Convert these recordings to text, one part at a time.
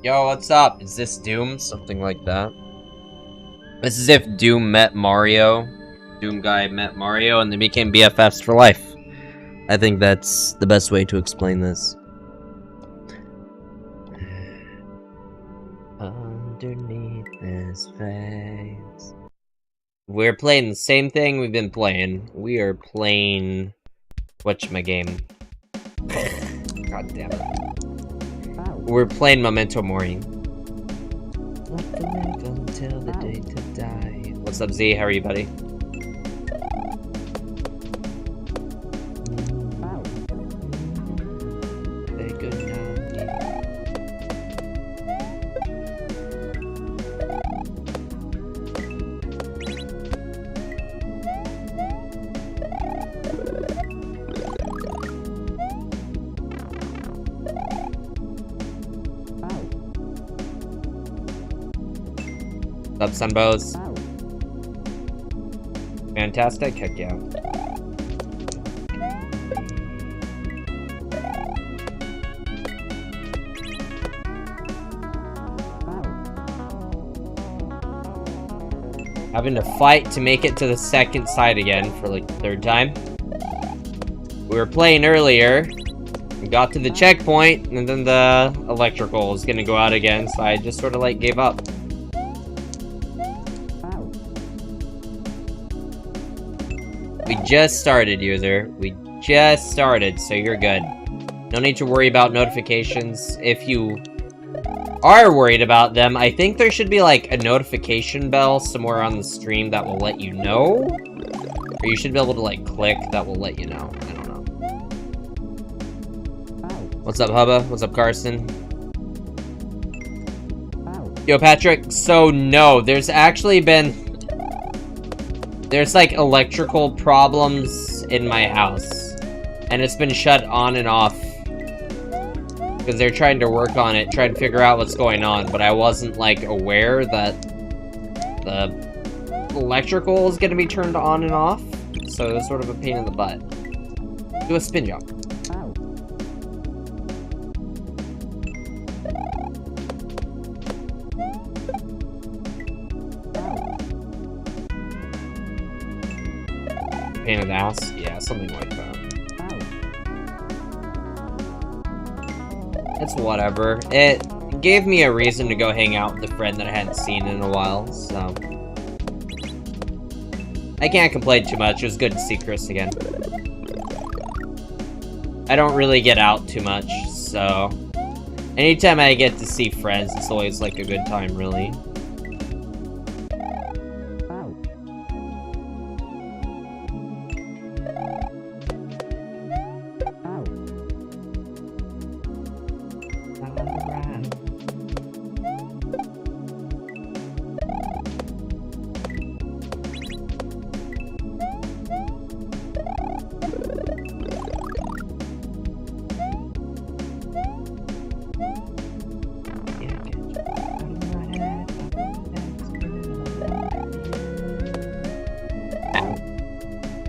Yo, what's up? Is this Doom? Something like that. This is if Doom met Mario. Doom guy met Mario and they became BFFs for life. I think that's the best way to explain this. Underneath his face. We're playing the same thing we've been playing. We are playing... whatchamagame. God damn it. We're playing Memento Mori. Until the day to die. What's up, Z? How are you, buddy? Say good night. What's up, Sunbows? Fantastic, heck yeah. Having to fight to make it to the second side again for like the third time. We were playing earlier, we got to the checkpoint, and then the electrical was gonna go out again, so I just sort of like gave up. We just started, user. We just started, so you're good. No need to worry about notifications. If you are worried about them, I think there should be like a notification bell somewhere on the stream that will let you know. Or you should be able to like click that will let you know. I don't know. What's up, Hubba? What's up, Carson? Yo, Patrick. So, no, there's actually been... there's like electrical problems in my house, and it's been shut on and off because they're trying to work on it, trying to figure out what's going on, but I wasn't like aware that the electrical is going to be turned on and off, so it was sort of a pain in the butt. Do a spin jump. Pain in the ass? Yeah, something like that. It's whatever. It gave me a reason to go hang out with a friend that I hadn't seen in a while, so... I can't complain too much. It was good to see Chris again. I don't really get out too much, so... anytime I get to see friends, it's always like a good time, really.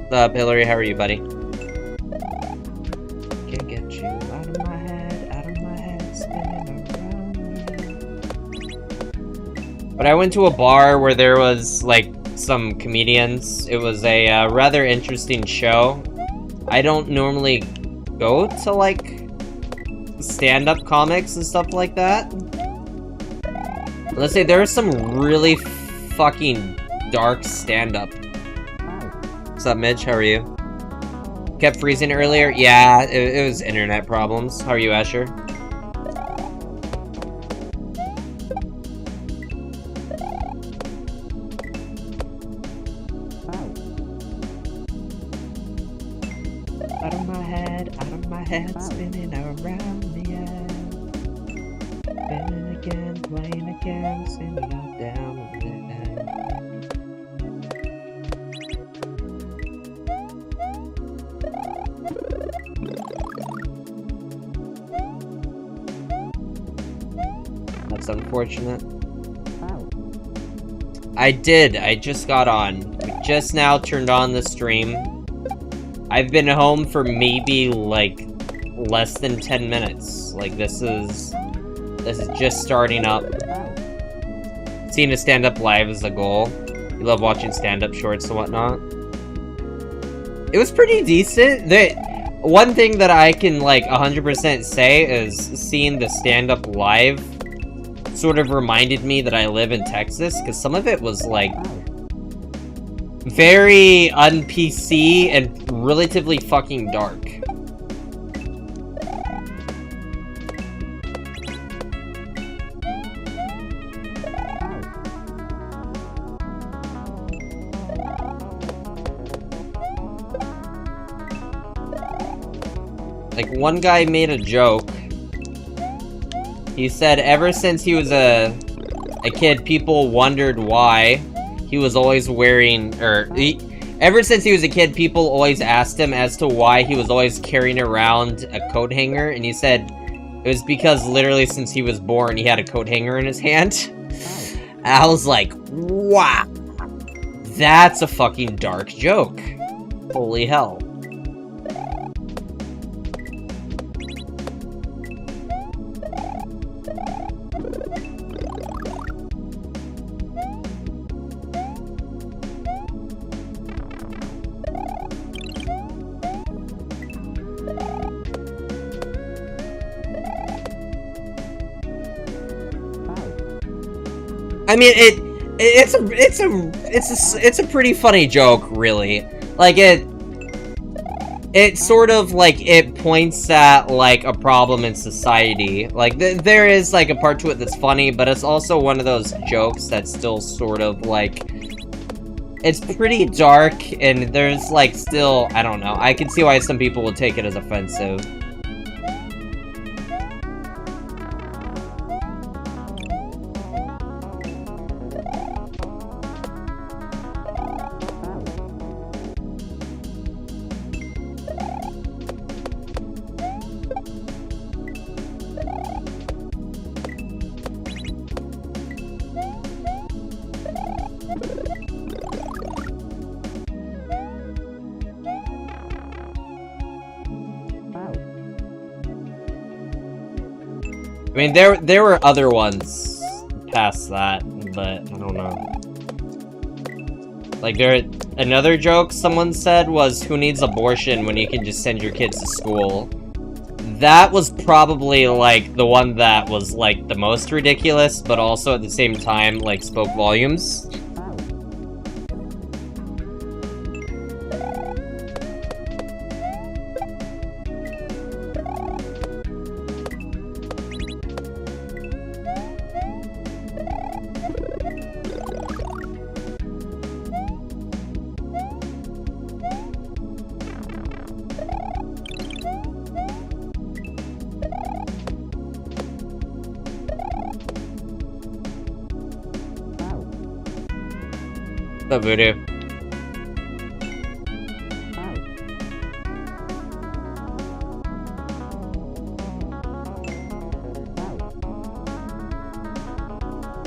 What's up, Hillary? How are you, buddy? Can't get you out of my head, spinning around. But I went to a bar where there was, like, some comedians. It was a rather interesting show. I don't normally go to, like, stand-up comics and stuff like that. Let's say there are some really fucking dark stand-up. What's up, Mitch? How are you? Kept freezing earlier? Yeah, it was internet problems. How are you, Asher? Out of my head, spinning around the end. Spinning again, playing again, spinning up, down, and then. That's unfortunate. I did. I just got on. We just now turned on the stream. I've been home for maybe, like, less than 10 minutes. Like, this is This is just starting up. Seeing a stand-up live is a goal. You love watching stand-up shorts and whatnot. It was pretty decent. One thing that I can, like, 100% say is seeing the stand-up live sort of reminded me that I live in Texas, because some of it was, like, very un-PC and relatively fucking dark. Like, one guy made a joke. He said ever since he was a kid, people wondered why he was always wearing, ever since he was a kid, people always asked him as to why he was always carrying around a coat hanger, and he said it was because literally since he was born, he had a coat hanger in his hand. And I was like, wow, that's a fucking dark joke. Holy hell. I mean, it's a pretty funny joke, really. Like, it sort of, like, it points at, like, a problem in society. Like, there is, like, a part to it that's funny, but it's also one of those jokes that's still sort of, like, it's pretty dark, and there's, like, still, I don't know. I can see why some people would take it as offensive. I mean, there were other ones past that, but I don't know. Like, another joke someone said was, who needs abortion when you can just send your kids to school? That was probably, like, the one that was, like, the most ridiculous, but also at the same time, like, spoke volumes. What's up, Voodoo?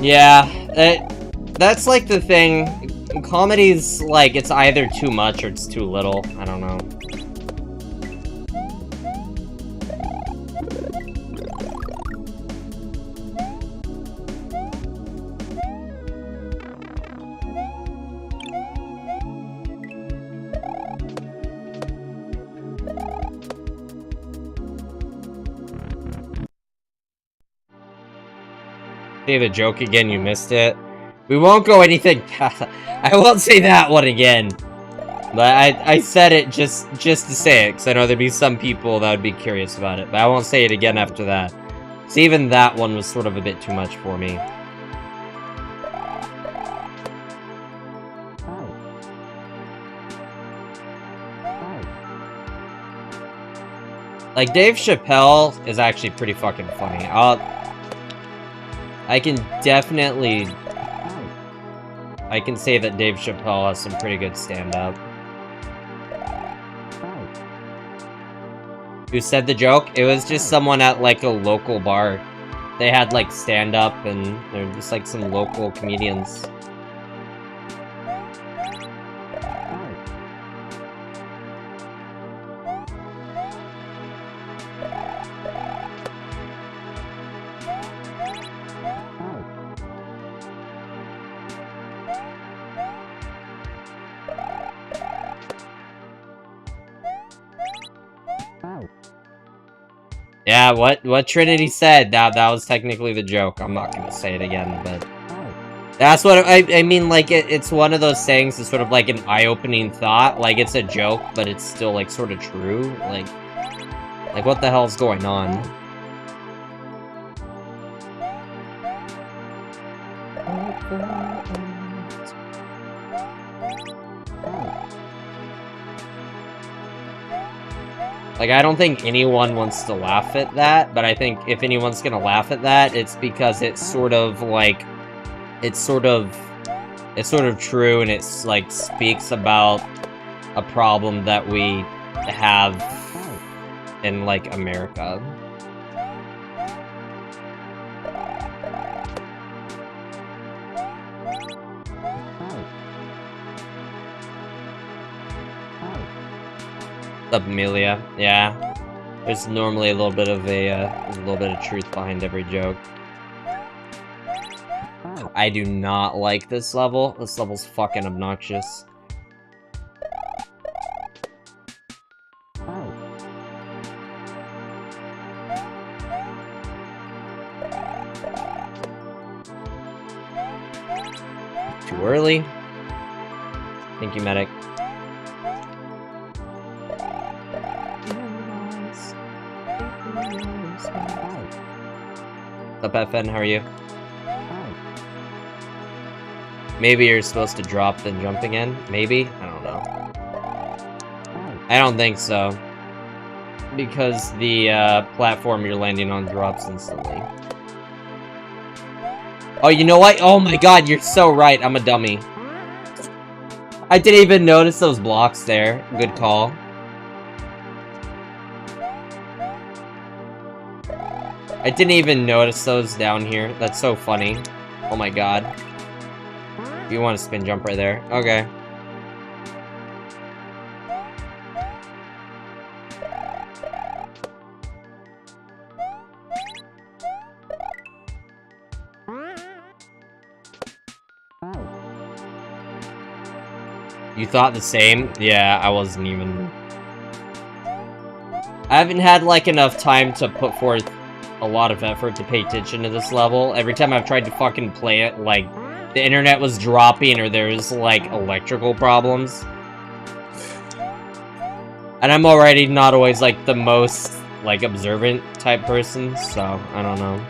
Yeah, that's like the thing. Comedy's like, it's either too much or it's too little. I don't know. Say the joke again, you missed it. We won't go anything past. I won't say that one again. But I said it just to say it, because I know there'd be some people that would be curious about it. But I won't say it again after that. So even that one was sort of a bit too much for me. Like, Dave Chappelle is actually pretty fucking funny. I can definitely... I can say that Dave Chappelle has some pretty good stand-up. Who said the joke? It was just someone at, like, a local bar. They had, like, stand-up, and they're just, like, some local comedians. Yeah, what Trinity said, that was technically the joke. I'm not gonna say it again, but that's what I mean, like, it's one of those things that's sort of like an eye-opening thought. Like, it's a joke, but it's still, like, sort of true. Like, what the hell's going on? Like, I don't think anyone wants to laugh at that, but I think if anyone's gonna laugh at that, it's because it's sort of, like, it's sort of true, and it's, like, speaks about a problem that we have in, like, America. What's up, Amelia? Yeah. There's normally a little bit of truth behind every joke. I do not like this level. This level's fucking obnoxious. Too early. Thank you, medic. What's up, FN? How are you? Maybe you're supposed to drop then jump again? Maybe? I don't know. I don't think so. Because the platform you're landing on drops instantly. Oh, you know what? Oh my god, you're so right. I'm a dummy. I didn't even notice those blocks there. Good call. I didn't even notice those down here. That's so funny. Oh my god. You want to spin jump right there? Okay. You thought the same? Yeah, I wasn't even... I haven't had, like, enough time to put forth a lot of effort to pay attention to this level. Every time I've tried to fucking play it, like, the internet was dropping or there's, like, electrical problems. And I'm already not always, like, the most, like, observant type person, so I don't know.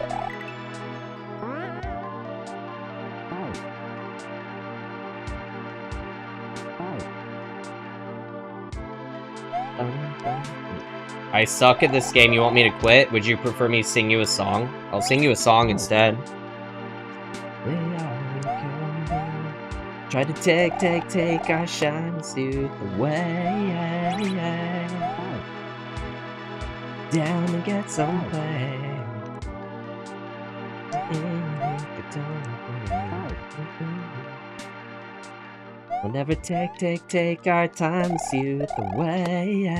I suck at this game. You want me to quit? Would you prefer me sing you a song? I'll sing you a song instead. Try to take our shine, soothe away. Down and get some play. We'll never take our time, soothe away.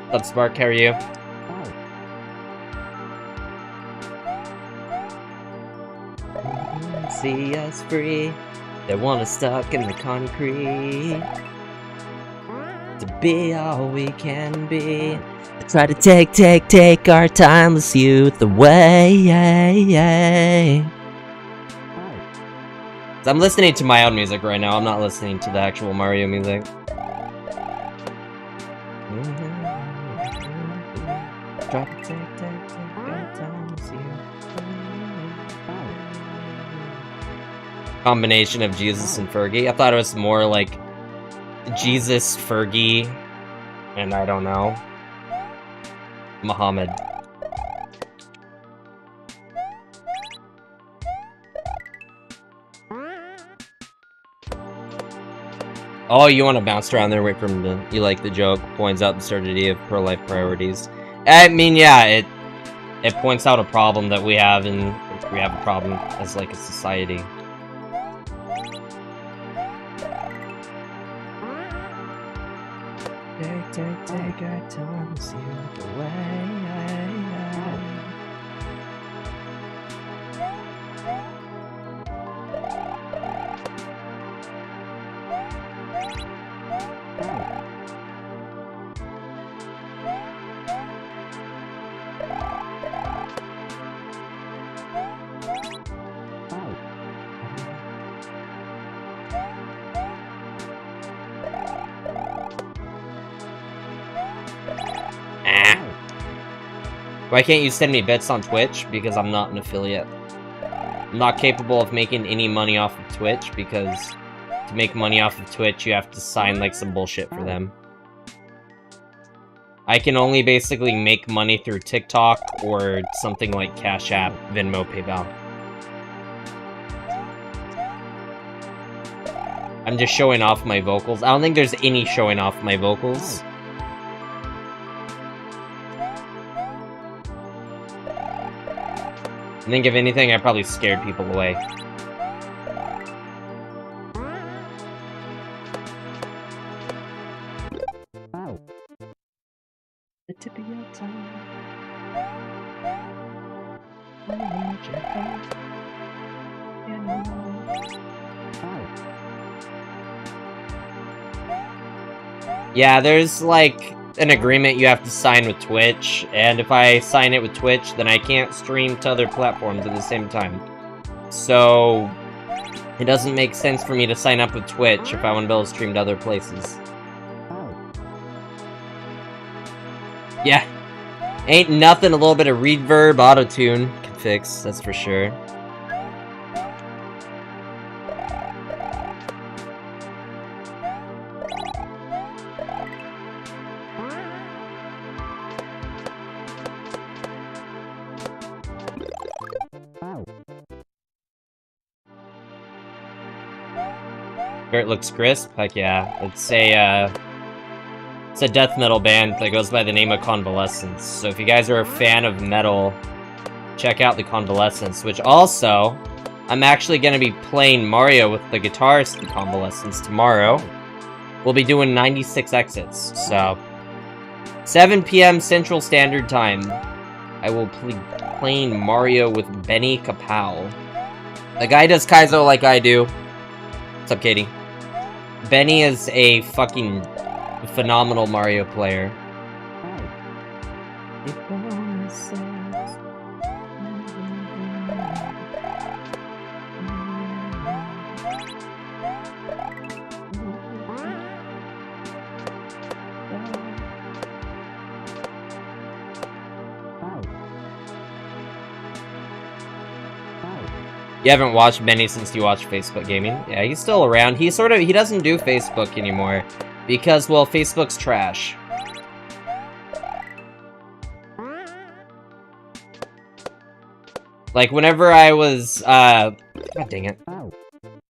What's up, Spark? How are you? See us free. They want us stuck in the concrete. To be all we can be. Try to take our timeless youth away. I'm listening to my own music right now. I'm not listening to the actual Mario music. Try to take our timeless youth. Combination of Jesus and Fergie. I thought it was more like Jesus, Fergie, and I don't know, Muhammad. Oh, you want to bounce around there, wait for him to... You like the joke, points out the absurdity of pro-life priorities. I mean, yeah, it points out a problem that we have, and we have a problem as, like, a society. Take our time, see the way. Why can't you send me bits on Twitch? Because I'm not an affiliate. I'm not capable of making any money off of Twitch, because to make money off of Twitch, you have to sign, like, some bullshit for them. I can only basically make money through TikTok or something like Cash App, Venmo, PayPal. I'm just showing off my vocals. I don't think there's any showing off my vocals. I think if anything, I probably scared people away. The tip of your tongue. Yeah, there's like an agreement you have to sign with Twitch, and if I sign it with Twitch, then I can't stream to other platforms at the same time. So it doesn't make sense for me to sign up with Twitch if I want to be able to stream to other places. Yeah, ain't nothing a little bit of reverb auto-tune can fix, that's for sure. It looks crisp. Heck yeah. It's a death metal band that goes by the name of Convalescence. So if you guys are a fan of metal, check out the Convalescence, which also, I'm actually going to be playing Mario with the guitarist in Convalescence tomorrow. We'll be doing 96 exits, so 7 p.m. Central Standard Time. I will be playing Mario with Benny Kapow. The guy does Kaizo like I do. What's up, Katie? Benny is a fucking phenomenal Mario player. You haven't watched Benny since you watched Facebook Gaming? Yeah, he's still around. He doesn't do Facebook anymore. Because, well, Facebook's trash. Like, whenever I was, God dang it.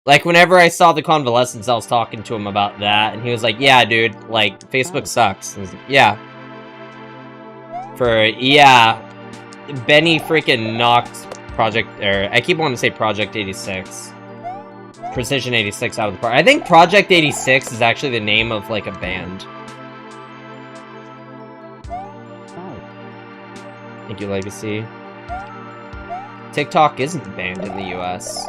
Like, whenever I saw the Convalescence, I was talking to him about that, and he was like, yeah, dude, like, Facebook sucks. And I was like, yeah. Yeah. Benny freaking knocked I keep wanting to say Project 86. Precision 86 out of the park. I think Project 86 is actually the name of, like, a band. Thank you, Legacy. TikTok isn't banned in the US.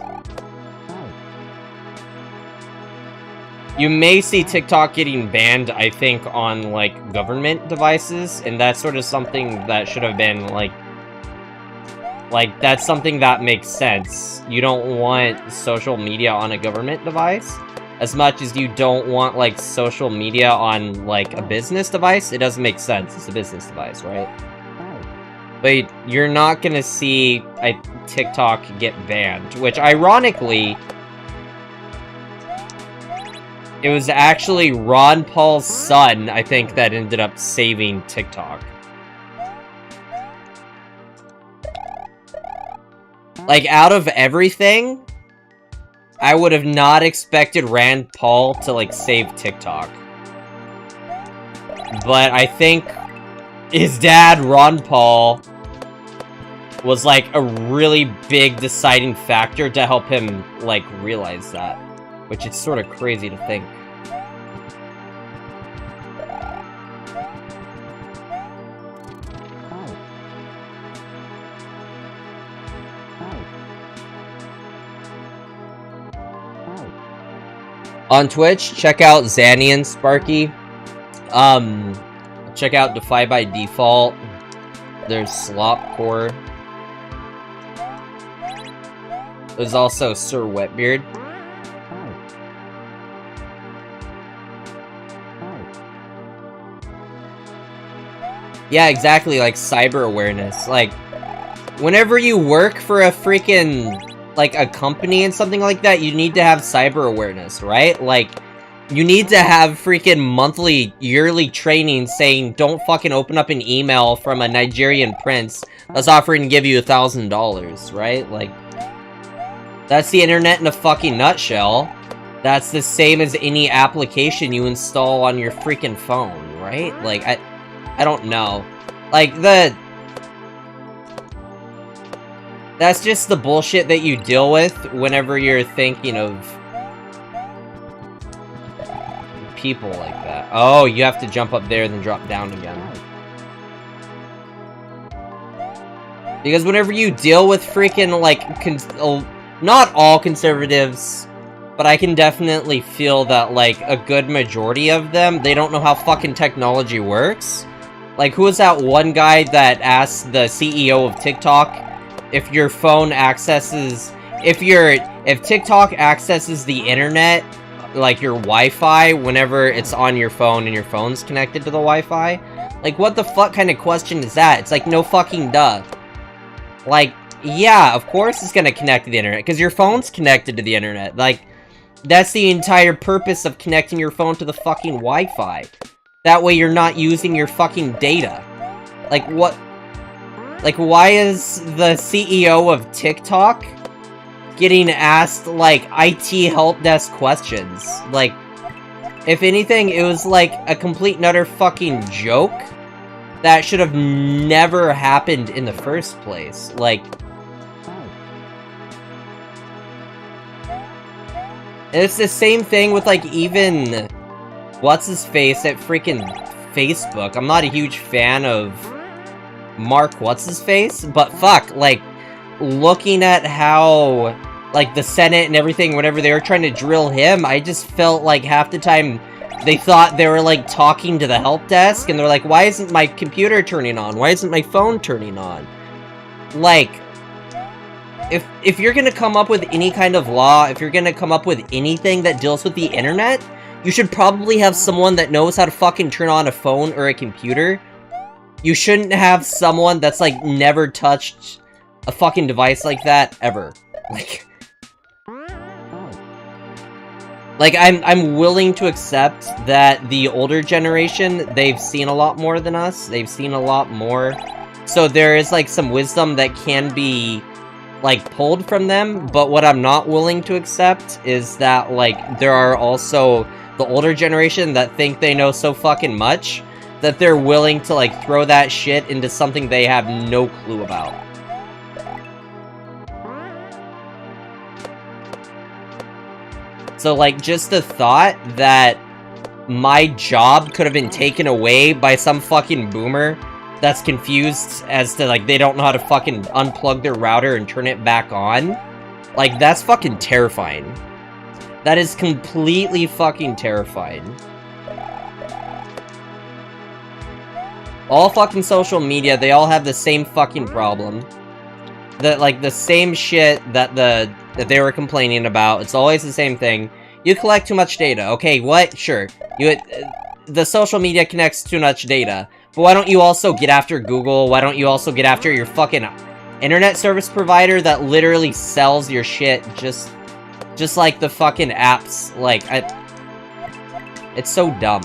You may see TikTok getting banned, I think, on, like, government devices, and that's sort of something that should have been, like, that's something that makes sense. You don't want social media on a government device, as much as you don't want, like, social media on, like, a business device. It doesn't make sense. It's a business device, right? But you're not gonna see TikTok get banned, which, ironically, it was actually Ron Paul's son, I think, that ended up saving TikTok. Like, out of everything, I would have not expected Rand Paul to, like, save TikTok. But I think his dad, Ron Paul, was, like, a really big deciding factor to help him, like, realize that. Which is sort of crazy to think. On Twitch, check out Zanny and Sparky. Check out Defy by Default. There's Slopcore. There's also Sir Wetbeard. Yeah, exactly, like cyber awareness. Like, whenever you work for a freaking, like, a company and something like that, you need to have cyber awareness, right? Like, you need to have freaking monthly, yearly training saying, don't fucking open up an email from a Nigerian prince that's offering to give you $1,000, right? Like, that's the internet in a fucking nutshell. That's the same as any application you install on your freaking phone, right? Like, I don't know. Like, that's just the bullshit that you deal with whenever you're thinking of people like that. Oh, you have to jump up there and then drop down again. Because whenever you deal with freaking, like, not all conservatives, but I can definitely feel that, like, a good majority of them, they don't know how fucking technology works. Like, who was that one guy that asked the CEO of TikTok if your phone accesses... If TikTok accesses the internet, like your Wi-Fi, whenever it's on your phone and your phone's connected to the Wi-Fi? Like, what the fuck kind of question is that? It's like, no fucking duh. Like, yeah, of course it's gonna connect to the internet, because your phone's connected to the internet. Like, that's the entire purpose of connecting your phone to the fucking Wi-Fi. That way you're not using your fucking data. Like, what? Like, why is the CEO of TikTok getting asked, like, IT help desk questions? Like, if anything, it was, like, a complete and utter fucking joke that should have never happened in the first place. Like, and it's the same thing with, like, even... What's-his-face at freaking Facebook. I'm not a huge fan of Mark What's-his-face, but fuck, like, looking at how, like, the Senate and everything, whenever they were trying to drill him, I just felt like half the time they thought they were, like, talking to the help desk, and they're like, why isn't my computer turning on? Why isn't my phone turning on? Like, if you're gonna come up with any kind of law, if you're gonna come up with anything that deals with the internet, you should probably have someone that knows how to fucking turn on a phone or a computer. You shouldn't have someone that's, like, never touched a fucking device like that, ever. Like, I'm willing to accept that the older generation, they've seen a lot more than us. They've seen a lot more. So there is, like, some wisdom that can be, like, pulled from them. But what I'm not willing to accept is that, like, there are also... the older generation that think they know so fucking much that they're willing to, like, throw that shit into something they have no clue about. So, like, just the thought that my job could have been taken away by some fucking boomer that's confused as to, like, they don't know how to fucking unplug their router and turn it back on, like, that's fucking terrifying. That is completely fucking terrifying. All fucking social media, they all have the same fucking problem. That, like, the same shit that they were complaining about. It's always the same thing. You collect too much data. Okay, what? Sure. The social media connects too much data. But why don't you also get after Google? Why don't you also get after your fucking internet service provider that literally sells your shit just like the fucking apps, like, it's so dumb.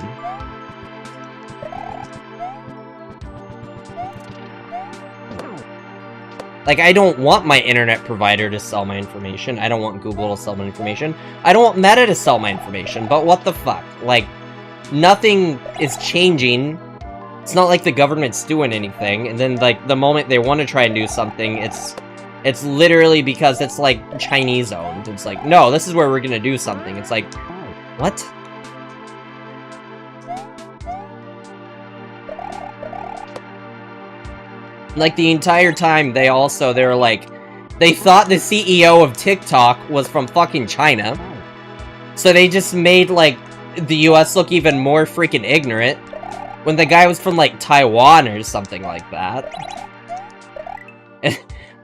Like, I don't want my internet provider to sell my information. I don't want Google to sell my information. I don't want Meta to sell my information, but what the fuck? Like, nothing is changing. It's not like the government's doing anything, and then, like, the moment they want to try and do something, it's literally because it's, like, Chinese-owned. It's like, no, this is where we're gonna do something. It's like, what? Like, the entire time, they were like, they thought the CEO of TikTok was from fucking China. So they just made, like, the US look even more freaking ignorant when the guy was from, like, Taiwan or something like that.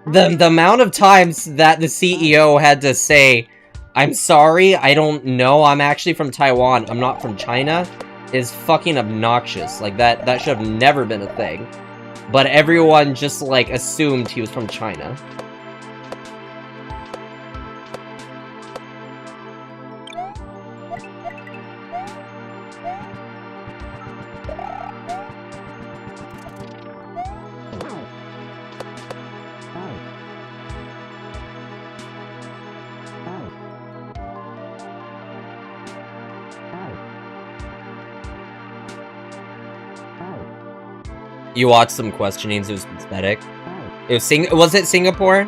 The amount of times that the CEO had to say, "I'm sorry, I don't know, I'm actually from Taiwan, I'm not from China," is fucking obnoxious. Like, that should have never been a thing. But everyone just, like, assumed he was from China. You watched some questionings, it was pathetic. It was was it Singapore?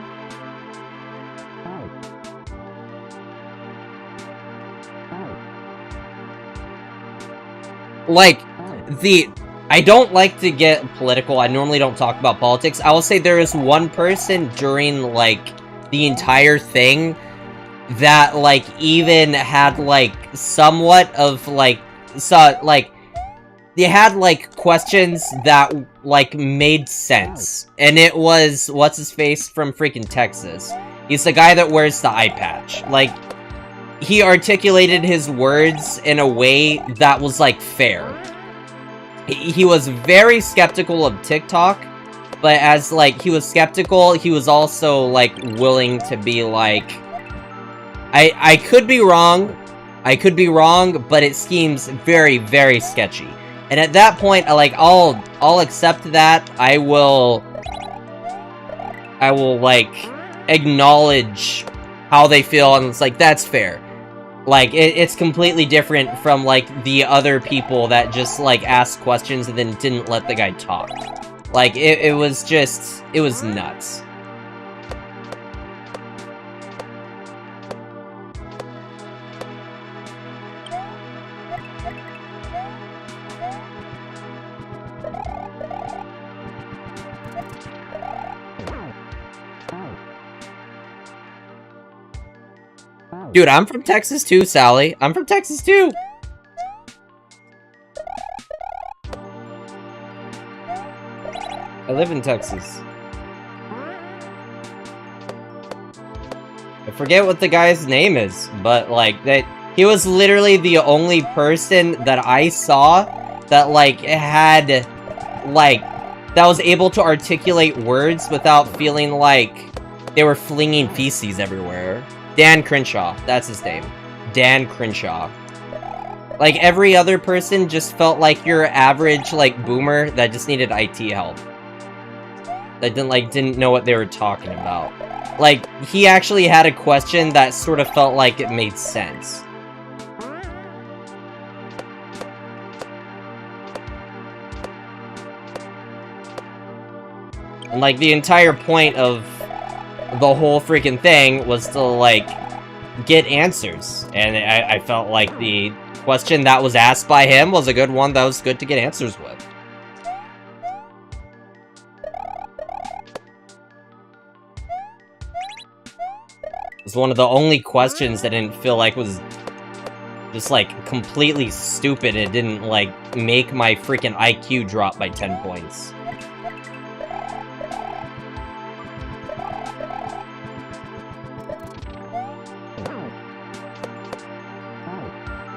Like, I don't like to get political, I normally don't talk about politics. I will say there is one person during, like, the entire thing that, like, even had, like, somewhat of, like, they had, like, questions that, like, made sense. And it was, what's-his-face from freaking Texas. He's the guy that wears the eye patch. Like, he articulated his words in a way that was, like, fair. He was very skeptical of TikTok, but as, like, he was skeptical, he was also, like, willing to be, like, I could be wrong, but it seems very, very sketchy. And at that point, I'll accept that. I will, like, acknowledge how they feel, and it's like, that's fair. Like, it's completely different from, like, the other people that just, like, asked questions and then didn't let the guy talk. Like, it was just, it was nuts. Dude, I'm from Texas too, Sally. I'm from Texas too! I live in Texas. I forget what the guy's name is, but, like, he was literally the only person that I saw that, like, had, like, that was able to articulate words without feeling like they were flinging feces everywhere. Dan Crenshaw, that's his name. Dan Crenshaw. Like, every other person just felt like your average, like, boomer that just needed IT help. That didn't know what they were talking about. Like, he actually had a question that sort of felt like it made sense. And, like, the entire point of the whole freaking thing was to, like, get answers. And I felt like the question that was asked by him was a good one that was good to get answers with. It was one of the only questions that didn't feel like was just, like, completely stupid. It didn't, like, make my freaking IQ drop by 10 points.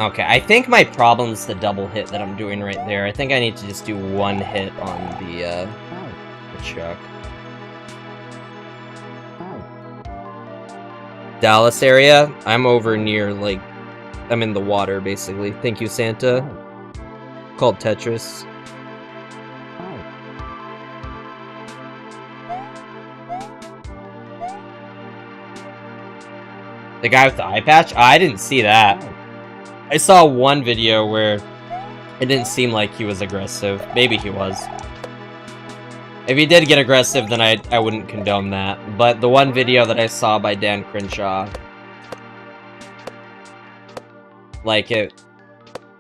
Okay, I think my problem's the double hit that I'm doing right there. I think I need to just do one hit on the chuck. Dallas area? I'm over near, like, I'm in the water, basically. Thank you, Santa. Called Tetris. The guy with the eye patch? I didn't see that. I saw one video where it didn't seem like he was aggressive. Maybe he was. If he did get aggressive, then I wouldn't condone that. But the one video that I saw by Dan Crenshaw, like,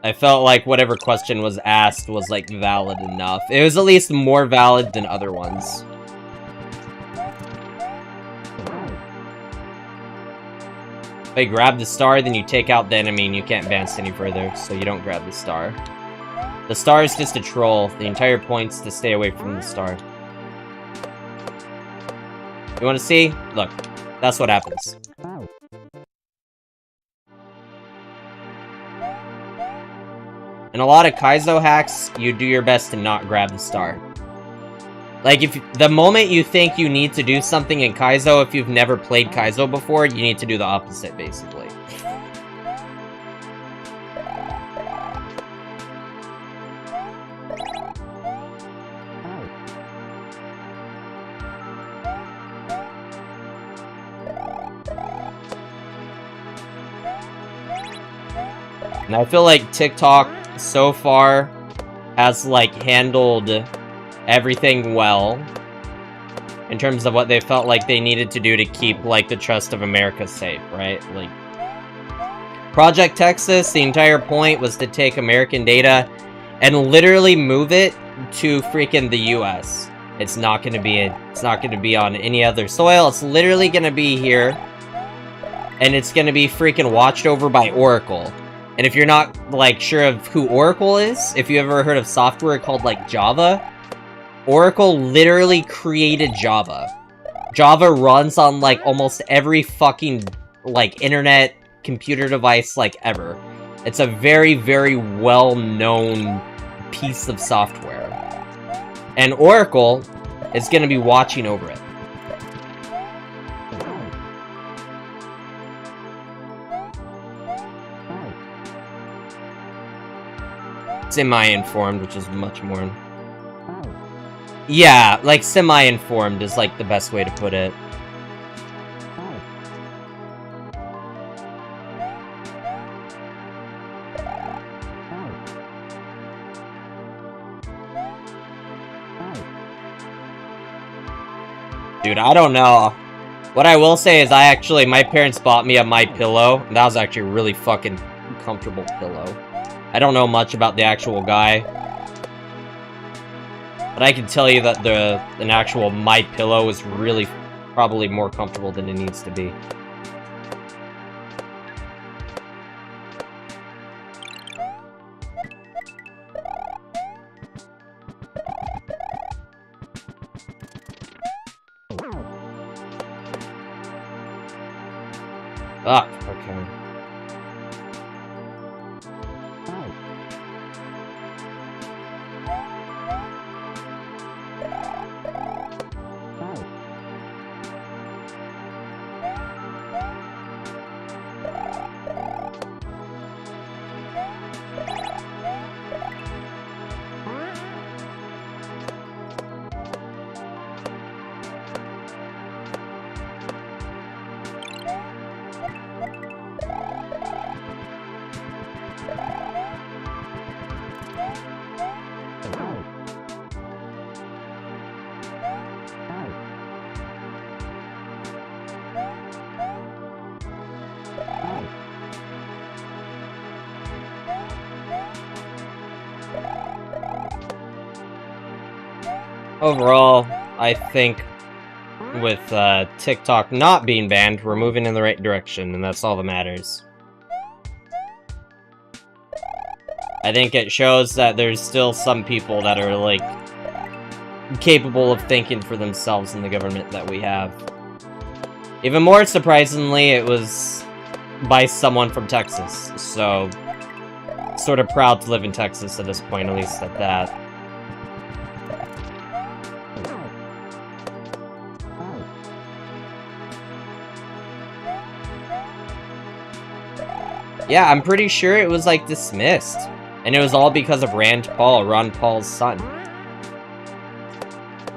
I felt like whatever question was asked was, like, valid enough. It was at least more valid than other ones. If you grab the star, then you take out the enemy and you can't advance any further, so you don't grab the star. The star is just a troll. The entire point's to stay away from the star. You wanna see? Look, that's what happens. In a lot of Kaizo hacks, you do your best to not grab the star. Like, if the moment you think you need to do something in Kaizo, if you've never played Kaizo before, you need to do the opposite, basically. And I feel like TikTok, so far, has, like, handled everything well in terms of what they felt like they needed to do to keep, like, the trust of America safe, right? Like, Project Texas, the entire point was to take American data and literally move it to freaking the US. It's not gonna be on any other soil. It's literally gonna be here, and it's gonna be freaking watched over by Oracle. And if you're not, like, sure of who Oracle is, if you ever heard of software called, like, Java, Oracle literally created Java. Java runs on, like, almost every fucking, like, internet computer device, like, ever. It's a very, very well-known piece of software. And Oracle is gonna be watching over it. Semi-informed, which is much more... Yeah, like, semi-informed is, like, the best way to put it. Dude, I don't know. What I will say is my parents bought me a My Pillow, and that was actually a really fucking comfortable pillow. I don't know much about the actual guy, but I can tell you that an actual My Pillow is really probably more comfortable than it needs to be. Ah, okay. Overall, I think with TikTok not being banned, we're moving in the right direction, and that's all that matters. I think it shows that there's still some people that are, like, capable of thinking for themselves in the government that we have. Even more surprisingly, it was by someone from Texas, so sort of proud to live in Texas at this point, at least at that. Yeah, I'm pretty sure it was, like, dismissed. And it was all because of Rand Paul, Ron Paul's son.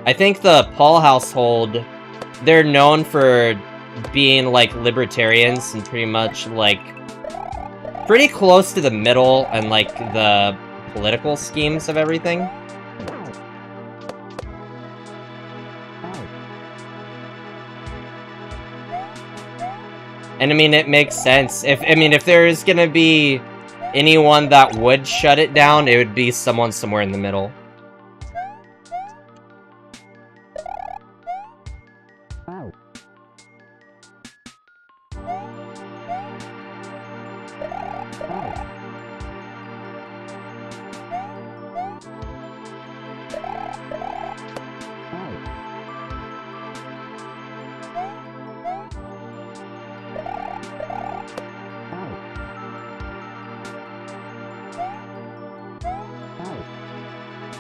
I think the Paul household, they're known for being, like, libertarians and pretty much, like, pretty close to the middle and, like, the political schemes of everything. And I mean, it makes sense. If there's gonna be anyone that would shut it down, it would be someone somewhere in the middle.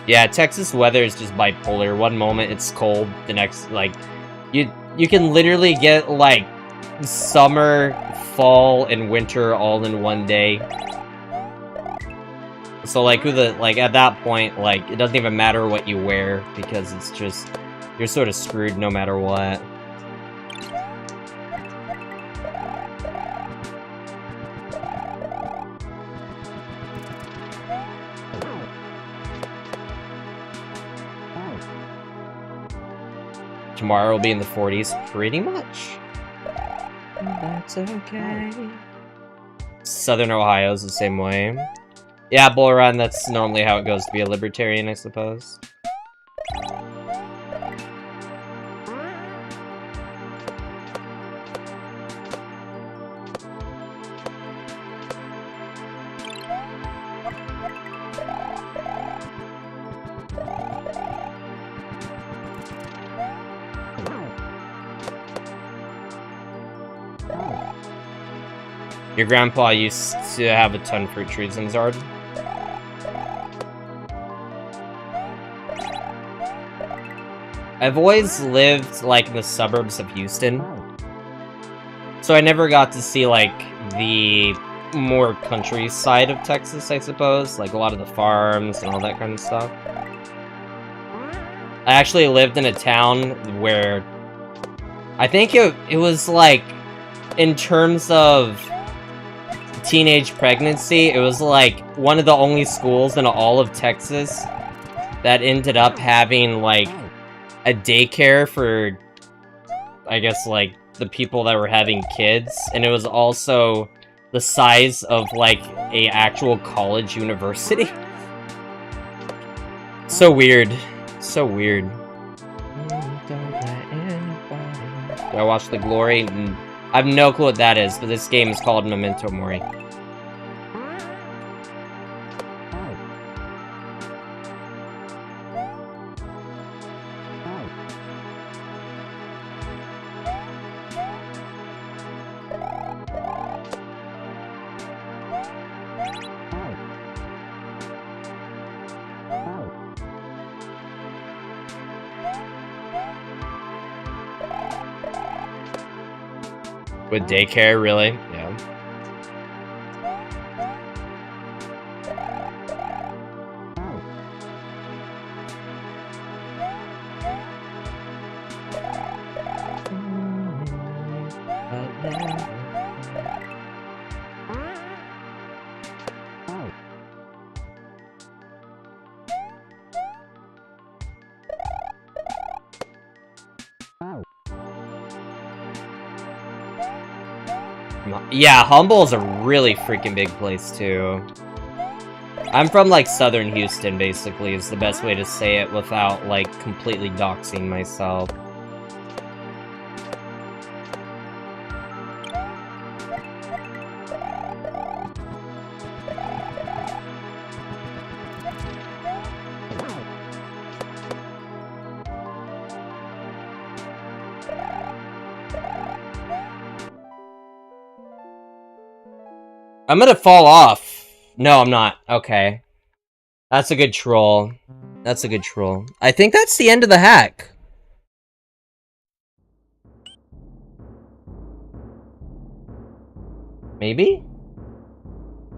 Yeah, Texas weather is just bipolar. One moment it's cold, the next, like, you can literally get, like, summer, fall, and winter all in one day. So, like, at that point, like, it doesn't even matter what you wear, because it's just, you're sort of screwed no matter what. Tomorrow will be in the 40s, pretty much. That's okay. Southern Ohio's the same way. Yeah, Bull Run, that's normally how it goes to be a libertarian, I suppose. Your grandpa used to have a ton of fruit trees in his yard. I've always lived, like, in the suburbs of Houston. So I never got to see, like, the more countryside of Texas, I suppose. Like, a lot of the farms and all that kind of stuff. I actually lived in a town where... I think it was, like, in terms of teenage pregnancy, it was, like, one of the only schools in all of Texas that ended up having, like, a daycare for, I guess, like, the people that were having kids, and it was also the size of, like, a actual college university. So weird. So weird. Do I watch The Glory? I have no clue what that is, but this game is called Memento Mori. With daycare, really? Yeah. Yeah, Humble is a really freaking big place, too. I'm from, like, southern Houston, basically, is the best way to say it without, like, completely doxing myself. I'm gonna fall off. No, I'm not. Okay. That's a good troll. That's a good troll. I think that's the end of the hack. Maybe?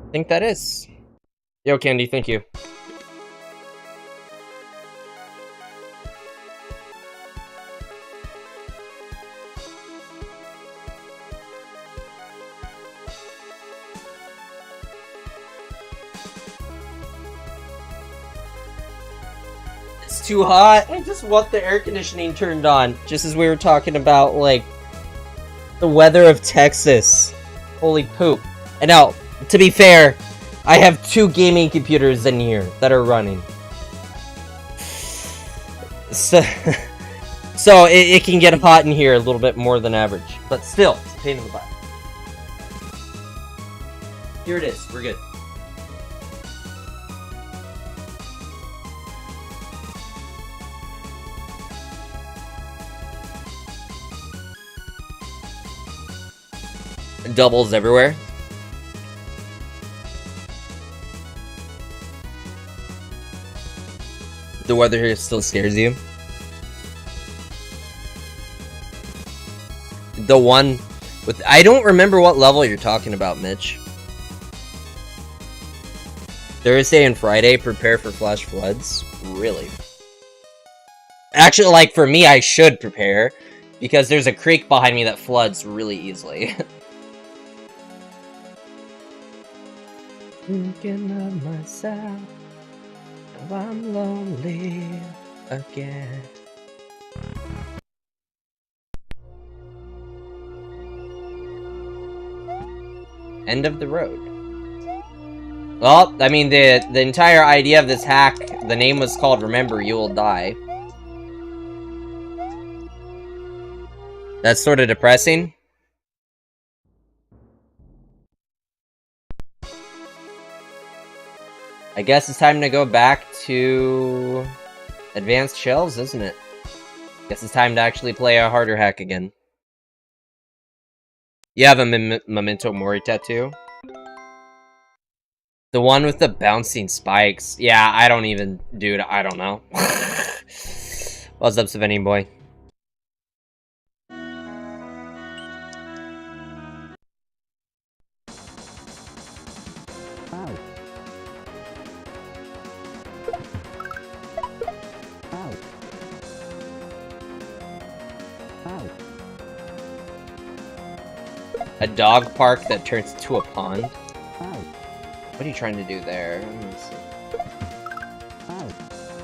I think that is. Yo, Candy, thank you. Too hot. I just want the air conditioning turned on. Just as we were talking about, like, the weather of Texas. Holy poop. And now, to be fair, I have 2 gaming computers in here that are running. So it can get hot in here a little bit more than average. But still, it's a pain in the butt. Here it is. We're good. Doubles everywhere. The weather here still scares you. The one with... I don't remember what level you're talking about, Mitch. Thursday and Friday, prepare for flash floods? Really? Actually, like, for me, I should prepare. Because there's a creek behind me that floods really easily. Thinking of myself. Now I'm lonely again. End of the road. Well, I mean, the entire idea of this hack, the name was called Remember You Will Die. That's sort of depressing. I guess it's time to go back to advanced shelves, isn't it? Guess it's time to actually play a harder hack again. You have a memento mori tattoo? The one with the bouncing spikes. Yeah, I don't even... Dude, I don't know. What's up, Savannah boy? A dog park that turns into a pond? What are you trying to do there?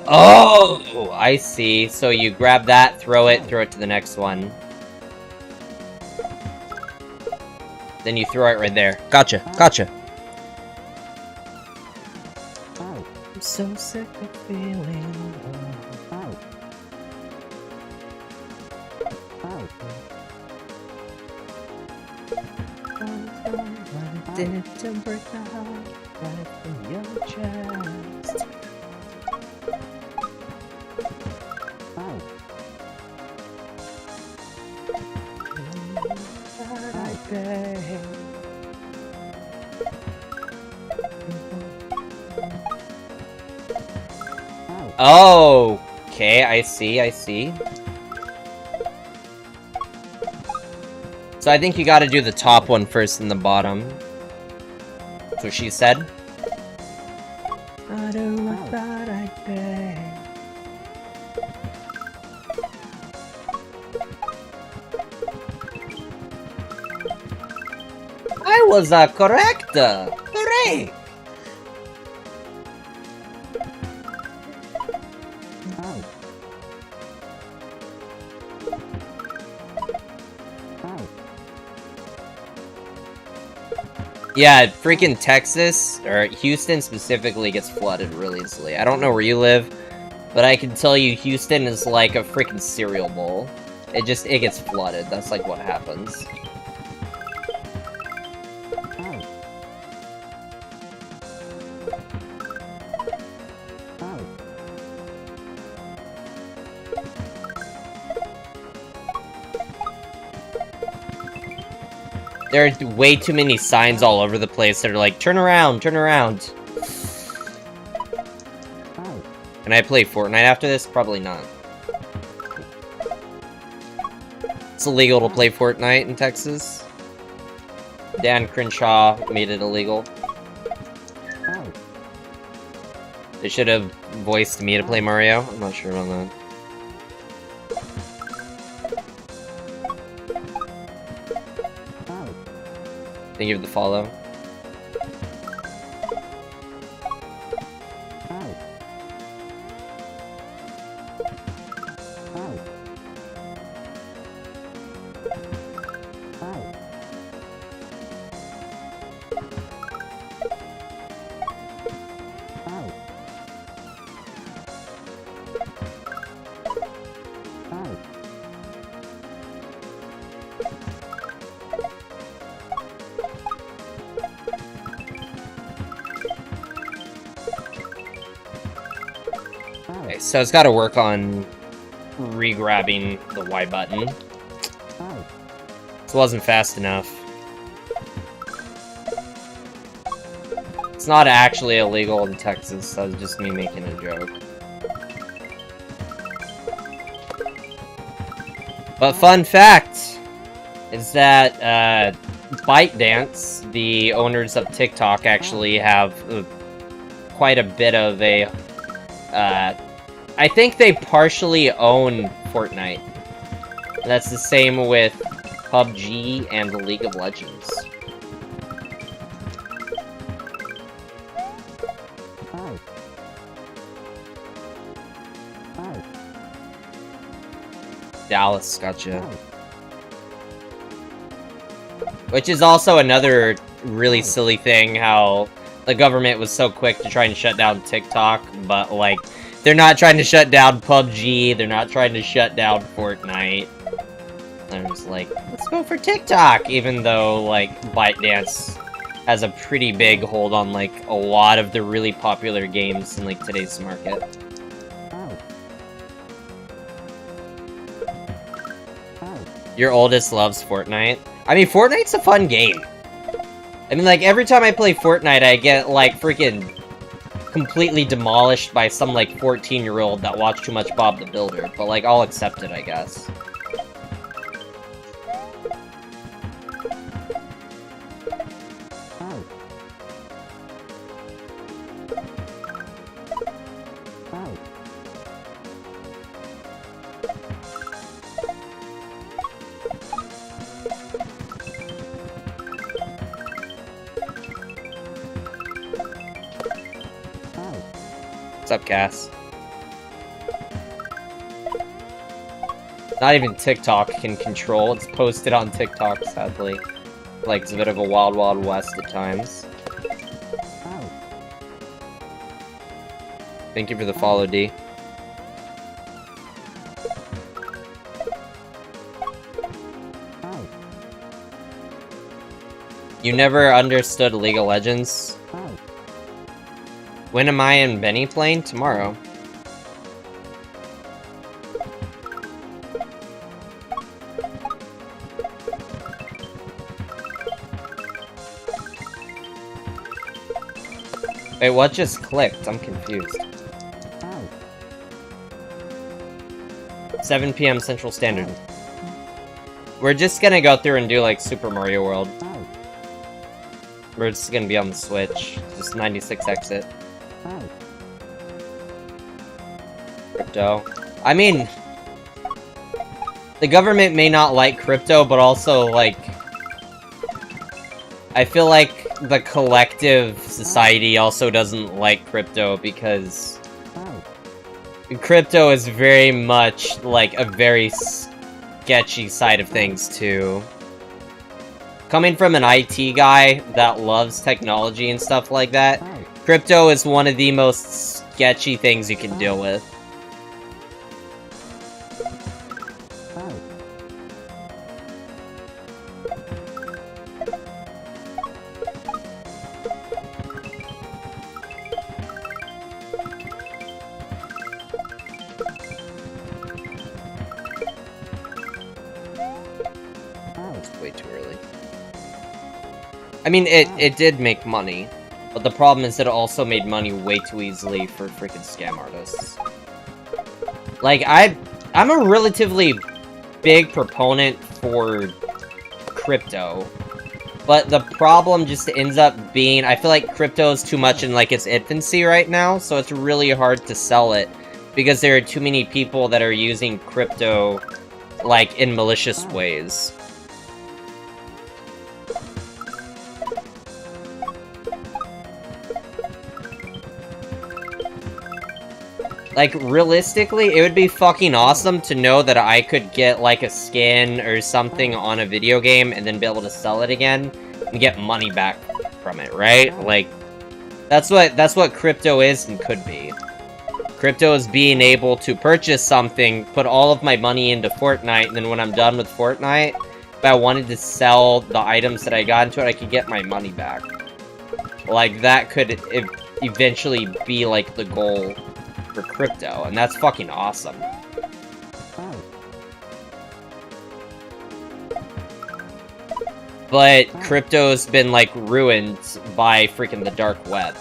Oh! I see. So you grab that, throw it to the next one. Then you throw it right there. Gotcha, gotcha. I'm so sick of feeling... Did to break the heart right from your chest. Oh, okay, I see. So I think you gotta do the top one first and the bottom. That's what she said. I do what I beg. I was correct. Hooray! Yeah, freaking Texas, or Houston specifically, gets flooded really easily. I don't know where you live, but I can tell you Houston is like a freaking cereal bowl. It gets flooded. That's like what happens. There are way too many signs all over the place that are like, turn around, turn around. Can I play Fortnite after this? Probably not. It's illegal to play Fortnite in Texas. Dan Crenshaw made it illegal. They should have voiced me to play Mario. I'm not sure on that. Thank you for the follow. Okay, so it's got to work on re-grabbing the Y button. This wasn't fast enough. It's not actually illegal in Texas, that was just me making a joke. But fun fact is that ByteDance, the owners of TikTok, actually have quite a bit of a... I think they partially own Fortnite. That's the same with PUBG and League of Legends. Dallas, gotcha. Which is also another really silly thing, how the government was so quick to try and shut down TikTok, but, like, they're not trying to shut down PUBG, they're not trying to shut down Fortnite. I'm just like, let's go for TikTok, even though, like, ByteDance has a pretty big hold on, like, a lot of the really popular games in, like, today's market. Your oldest loves Fortnite. I mean, Fortnite's a fun game. I mean, like, every time I play Fortnite, I get, like, freaking completely demolished by some, like, 14-year-old that watched too much Bob the Builder. But, like, I'll accept it, I guess. What's up, Cass? Not even TikTok can control. It's posted on TikTok, sadly. Like, it's a bit of a wild, wild west at times. Thank you for the follow, D. You never understood League of Legends? When am I and Benny playing? Tomorrow. Wait, what just clicked? I'm confused. 7 PM Central Standard. We're just gonna go through and do, like, Super Mario World. We're just gonna be on the Switch. Just 96 exit. Crypto. I mean, the government may not like crypto, but also, like, I feel like the collective society also doesn't like crypto because crypto is very much, like, a very sketchy side of things, too. Coming from an IT guy that loves technology and stuff like that, crypto is one of the most sketchy things you can deal with. I mean, it did make money, but the problem is that it also made money way too easily for freaking scam artists. Like, I'm a relatively big proponent for crypto, but the problem just ends up being, I feel like crypto is too much in, like, its infancy right now, so it's really hard to sell it, because there are too many people that are using crypto, like, in malicious ways. Like, realistically, it would be fucking awesome to know that I could get, like, a skin or something on a video game and then be able to sell it again and get money back from it, right? Like, that's what crypto is and could be. Crypto is being able to purchase something, put all of my money into Fortnite, and then when I'm done with Fortnite, if I wanted to sell the items that I got into it, I could get my money back. Like, that could eventually be, like, the goal for crypto, and that's fucking awesome. But crypto's been, like, ruined by freaking the dark web.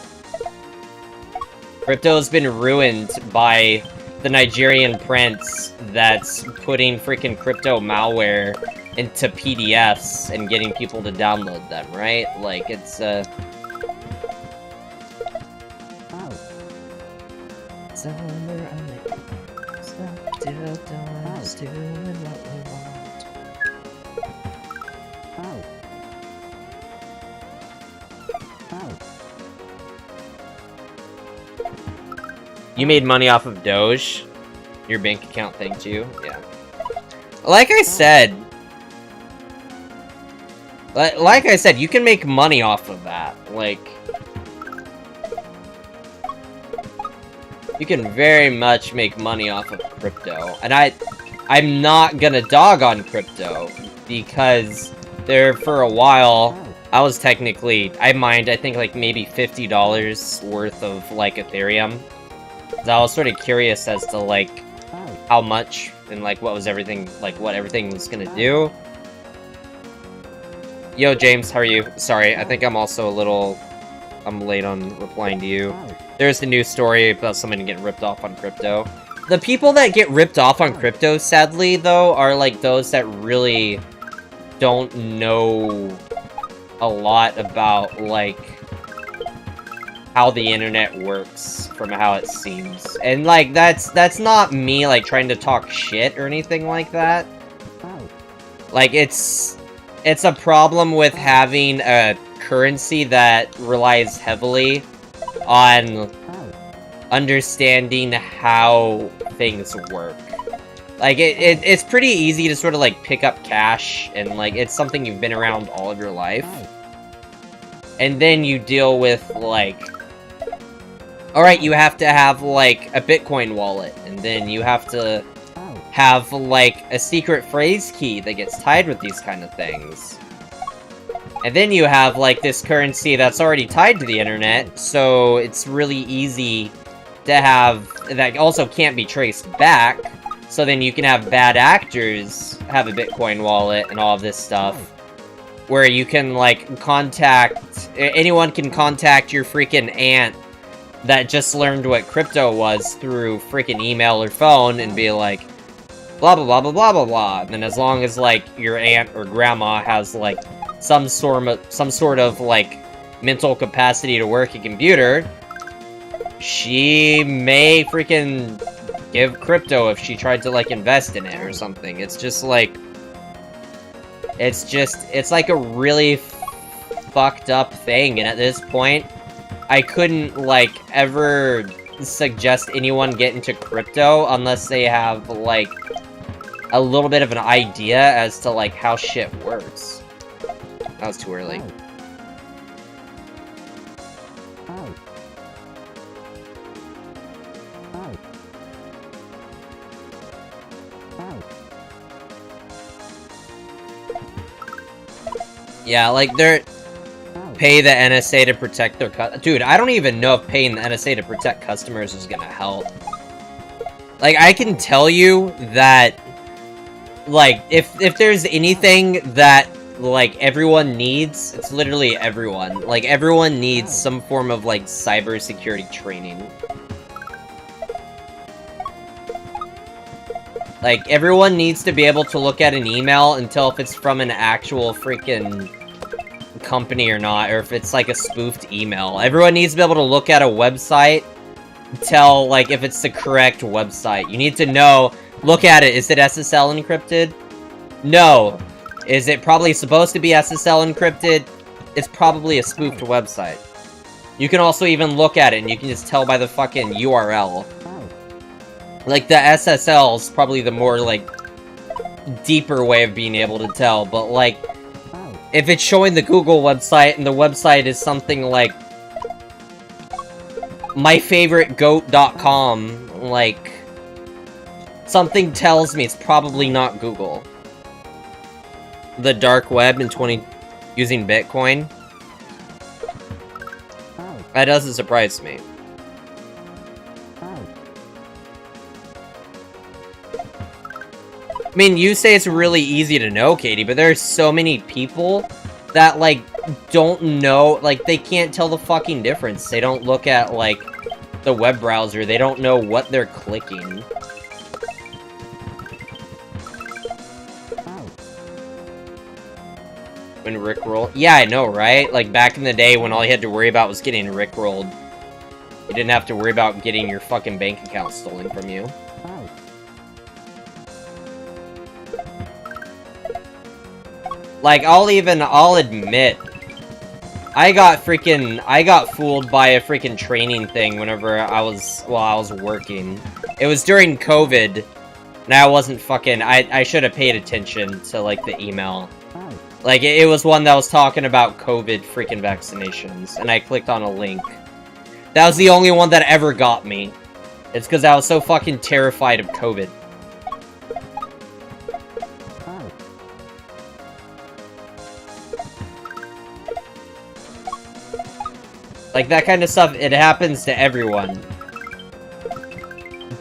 Crypto's been ruined by the Nigerian prince that's putting freaking crypto malware into PDFs and getting people to download them, right? Like, it's, Summer, I'm making stop till dawn's doing what we want. You made money off of Doge? Your bank account thanked you? Yeah. Like I said, you can make money off of that. Like, you can very much make money off of crypto. And I'm not gonna dog on crypto, because there, for a while, I was technically, I mined, I think, like, maybe $50 worth of, like, Ethereum. So I was sort of curious as to, like, how much, and, like, what was everything, like, what everything was gonna do. Yo, James, how are you? Sorry, I think I'm also a little, I'm late on replying to you. There's the news story about someone getting ripped off on crypto. The people that get ripped off on crypto, sadly, though, are, like, those that really don't know a lot about, like, how the internet works from how it seems. And, like, that's not me, like, trying to talk shit or anything like that. Like, it's a problem with having a currency that relies heavily on understanding how things work. Like, it's pretty easy to sort of, like, pick up cash, and, like, it's something you've been around all of your life. And then you deal with, like, alright, you have to have, like, a Bitcoin wallet, and then you have to have, like, a secret phrase key that gets tied with these kind of things. And then you have, like, this currency that's already tied to the internet, so it's really easy to have, that also can't be traced back, so then you can have bad actors have a Bitcoin wallet and all of this stuff, where you can, like, contact, anyone can contact your freaking aunt that just learned what crypto was through freaking email or phone and be like, blah blah blah blah blah blah blah. And then as long as, like, your aunt or grandma has, like, some sort of like mental capacity to work a computer, she may freaking give crypto if she tried to, like, invest in it or something. It's just like, it's like a really fucked up thing, and at this point, I couldn't, like, ever suggest anyone get into crypto unless they have, like, a little bit of an idea as to, like, how shit works. That was too early. Yeah, like, they're... Pay the NSA to protect their dude, I don't even know if paying the NSA to protect customers is gonna help. Like, I can tell you that, like, if there's anything that, like, everyone needs, it's literally everyone. Like, everyone needs some form of, like, cybersecurity training. Like, everyone needs to be able to look at an email and tell if it's from an actual freaking company or not, or if it's, like, a spoofed email. Everyone needs to be able to look at a website, tell, like, if it's the correct website. You need to know, look at it, is it SSL encrypted? No. Is it probably supposed to be SSL encrypted? It's probably a spoofed website. You can also even look at it, and you can just tell by the fucking URL. Like, the SSL is probably the more, like, deeper way of being able to tell, but, like, if it's showing the Google website, and the website is something like myfavoritegoat.com, like, something tells me it's probably not Google. The dark web in using Bitcoin? That doesn't surprise me. I mean, you say it's really easy to know, Katie, but there's so many people that, like, don't know, like, they can't tell the fucking difference. They don't look at, like, the web browser, they don't know what they're clicking. When Rickroll? Yeah, I know, right? Like, back in the day when all you had to worry about was getting Rickrolled. You didn't have to worry about getting your fucking bank account stolen from you. Like, I'll admit, I got fooled by a freaking training thing whenever I was working. It was during COVID, and I wasn't fucking, I should have paid attention to, like, the email. Like, it was one that was talking about COVID freaking vaccinations, and I clicked on a link. That was the only one that ever got me. It's because I was so fucking terrified of COVID. Like, that kind of stuff, it happens to everyone.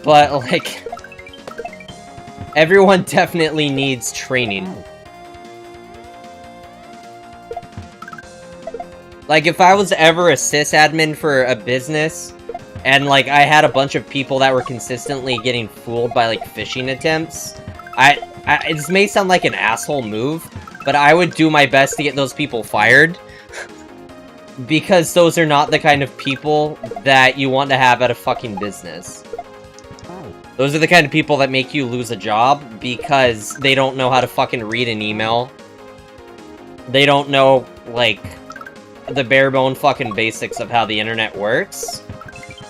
But, like, everyone definitely needs training. Like, if I was ever a sysadmin for a business, and, like, I had a bunch of people that were consistently getting fooled by, like, phishing attempts, this may sound like an asshole move, but I would do my best to get those people fired. Because those are not the kind of people that you want to have at a fucking business. Those are the kind of people that make you lose a job because they don't know how to fucking read an email. They don't know, like, the bare bone fucking basics of how the internet works.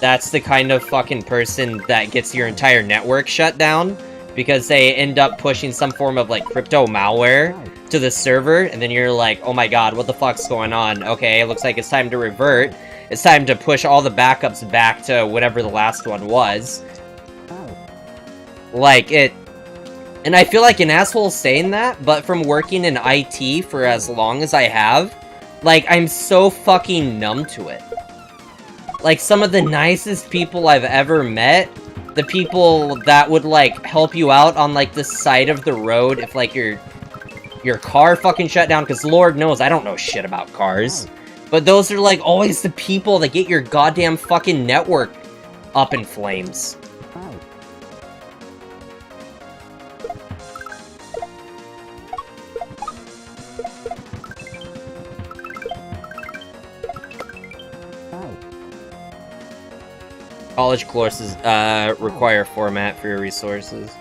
That's the kind of fucking person that gets your entire network shut down because they end up pushing some form of, like, crypto malware to the server, and then you're like, oh my god, what the fuck's going on? Okay, it looks like it's time to revert. It's time to push all the backups back to whatever the last one was. Like, it... And I feel like an asshole saying that, but from working in IT for as long as I have, like, I'm so fucking numb to it. Like, some of the nicest people I've ever met, the people that would, like, help you out on, like, the side of the road if, like, your car fucking shut down, because Lord knows I don't know shit about cars. But those are, like, always the people that get your goddamn fucking network up in flames. College courses require format for your resources.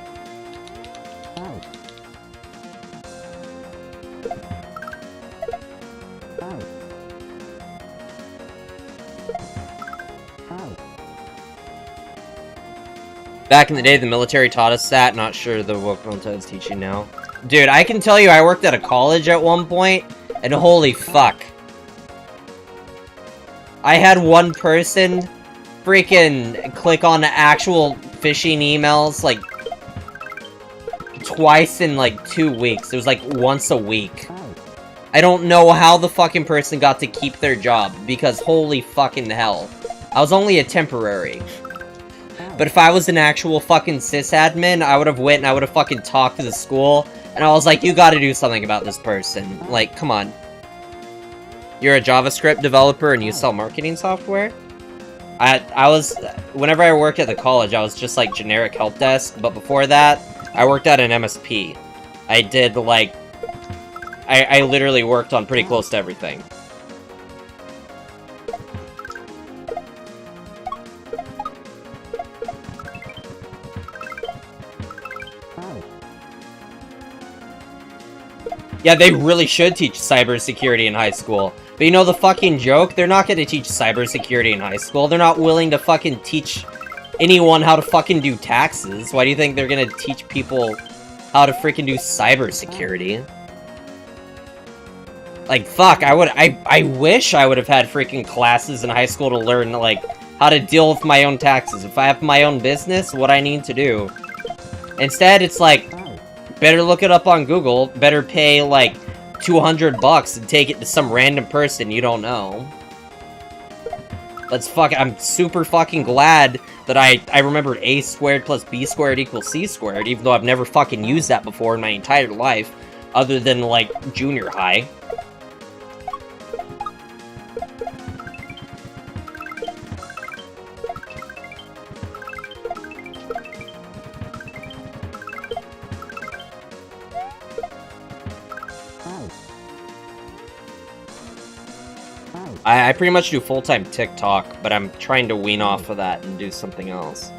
Back in the day, the military taught us that. Not sure the Wokonta is teaching now. Dude, I can tell you I worked at a college at one point, and holy fuck. I had one person freaking click on actual phishing emails, like, twice in, like, 2 weeks. It was, like, once a week. I don't know how the fucking person got to keep their job, because holy fucking hell. I was only a temporary. But if I was an actual fucking sysadmin, I would have went and I would have fucking talked to the school, and I was like, you gotta do something about this person. Like, come on. You're a JavaScript developer and you sell marketing software? I was, whenever I worked at the college, I was just like generic help desk, but before that, I worked at an MSP. I did, like, I literally worked on pretty close to everything. Yeah, they really should teach cybersecurity in high school. But you know the fucking joke? They're not gonna teach cybersecurity in high school. They're not willing to fucking teach anyone how to fucking do taxes. Why do you think they're gonna teach people how to freaking do cybersecurity? Like, fuck, I wish I would have had freaking classes in high school to learn, like, how to deal with my own taxes. If I have my own business, what I need to do. Instead, it's like, better look it up on Google, better pay, like, $200 and take it to some random person you don't know. I'm super fucking glad that I remembered a squared plus b squared equals c squared, even though I've never fucking used that before in my entire life, other than, like, junior high. I pretty much do full-time TikTok, but I'm trying to wean off of that and do something else.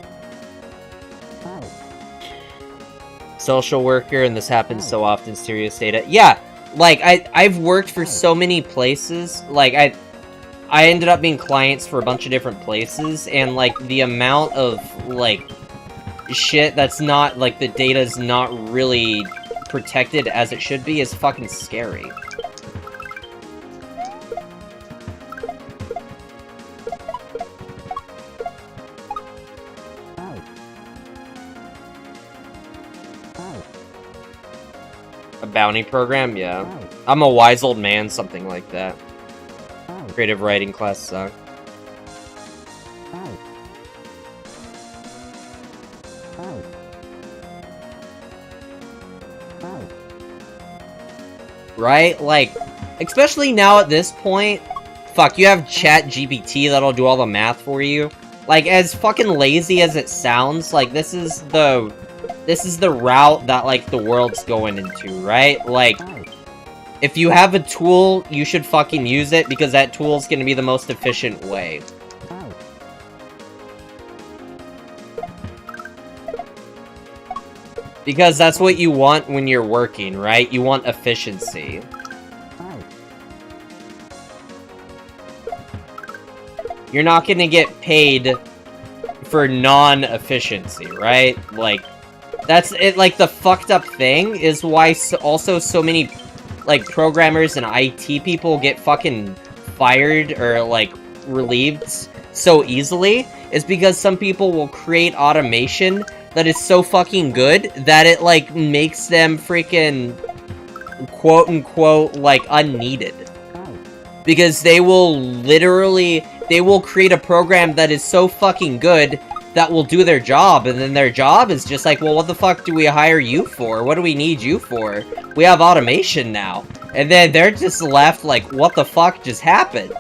Social worker, and this happens so often, serious data. Yeah, like, I've worked for so many places, like, I ended up being clients for a bunch of different places, and, like, the amount of, like, shit that's not, like, the data's not really protected as it should be is fucking scary. A bounty program? Yeah. I'm a wise old man, something like that. Creative writing class suck. Right? Like, especially now at this point, fuck, you have ChatGPT that'll do all the math for you. Like, as fucking lazy as it sounds, like, this is the route that, like, the world's going into, right? Like, if you have a tool, you should fucking use it, because that tool's gonna be the most efficient way. Because that's what you want when you're working, right? You want efficiency. You're not gonna get paid for non-efficiency, right? Like, that's it. Like, the fucked up thing is why also so many, like, programmers and IT people get fucking fired or, like, relieved so easily, is because some people will create automation that is so fucking good that it, like, makes them freaking quote-unquote, like, unneeded. Because they will literally, they will create a program that is so fucking good that will do their job, and then their job is just like, well, what the fuck do we hire you for? What do we need you for? We have automation now. And then they're just left like, what the fuck just happened?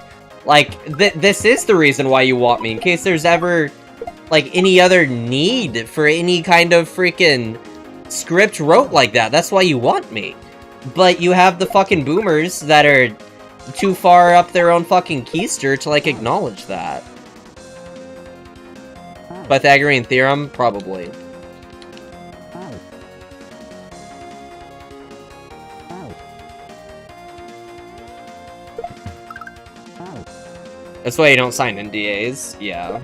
Like, this is the reason why you want me, in case there's ever, like, any other need for any kind of freaking script wrote like that. That's why you want me. But you have the fucking boomers that are too far up their own fucking keister to, like, acknowledge that. Pythagorean theorem? Probably. That's why you don't sign NDAs, yeah.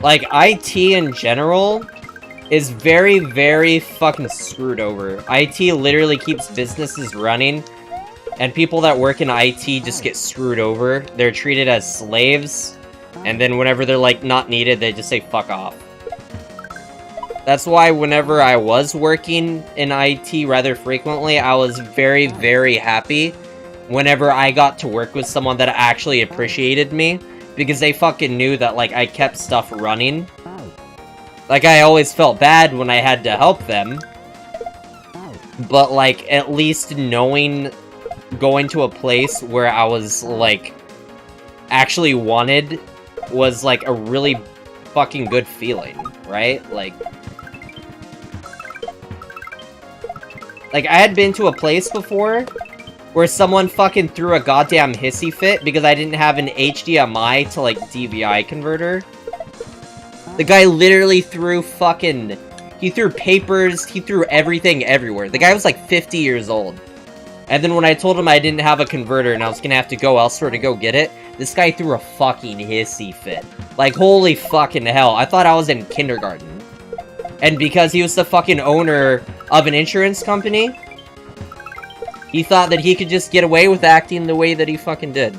Like, IT in general is very, very fucking screwed over. IT literally keeps businesses running, and people that work in IT just get screwed over. They're treated as slaves, and then whenever they're, like, not needed, they just say fuck off. That's why whenever I was working in IT rather frequently, I was very, very happy whenever I got to work with someone that actually appreciated me, because they fucking knew that, like, I kept stuff running. Like, I always felt bad when I had to help them, but, like, at least knowing, going to a place where I was, like, actually wanted was, like, a really fucking good feeling, right? Like, I had been to a place before where someone fucking threw a goddamn hissy fit because I didn't have an HDMI to, like, DVI converter. The guy literally threw fucking... He threw papers, he threw everything everywhere. The guy was, like, 50 years old. And then when I told him I didn't have a converter and I was gonna have to go elsewhere to go get it, this guy threw a fucking hissy fit. Like, holy fucking hell. I thought I was in kindergarten. And because he was the fucking owner of an insurance company, he thought that he could just get away with acting the way that he fucking did.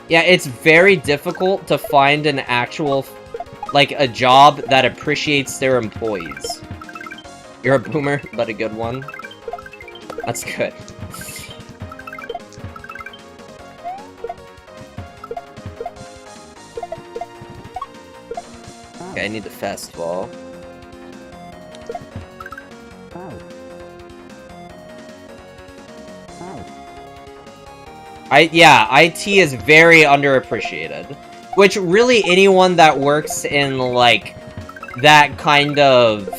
Yeah, it's very difficult to find an actual, like, a job that appreciates their employees. You're a boomer, but a good one. That's good. Okay, I need the fastball. Yeah, IT is very underappreciated. Which, really, anyone that works in, like, that kind of,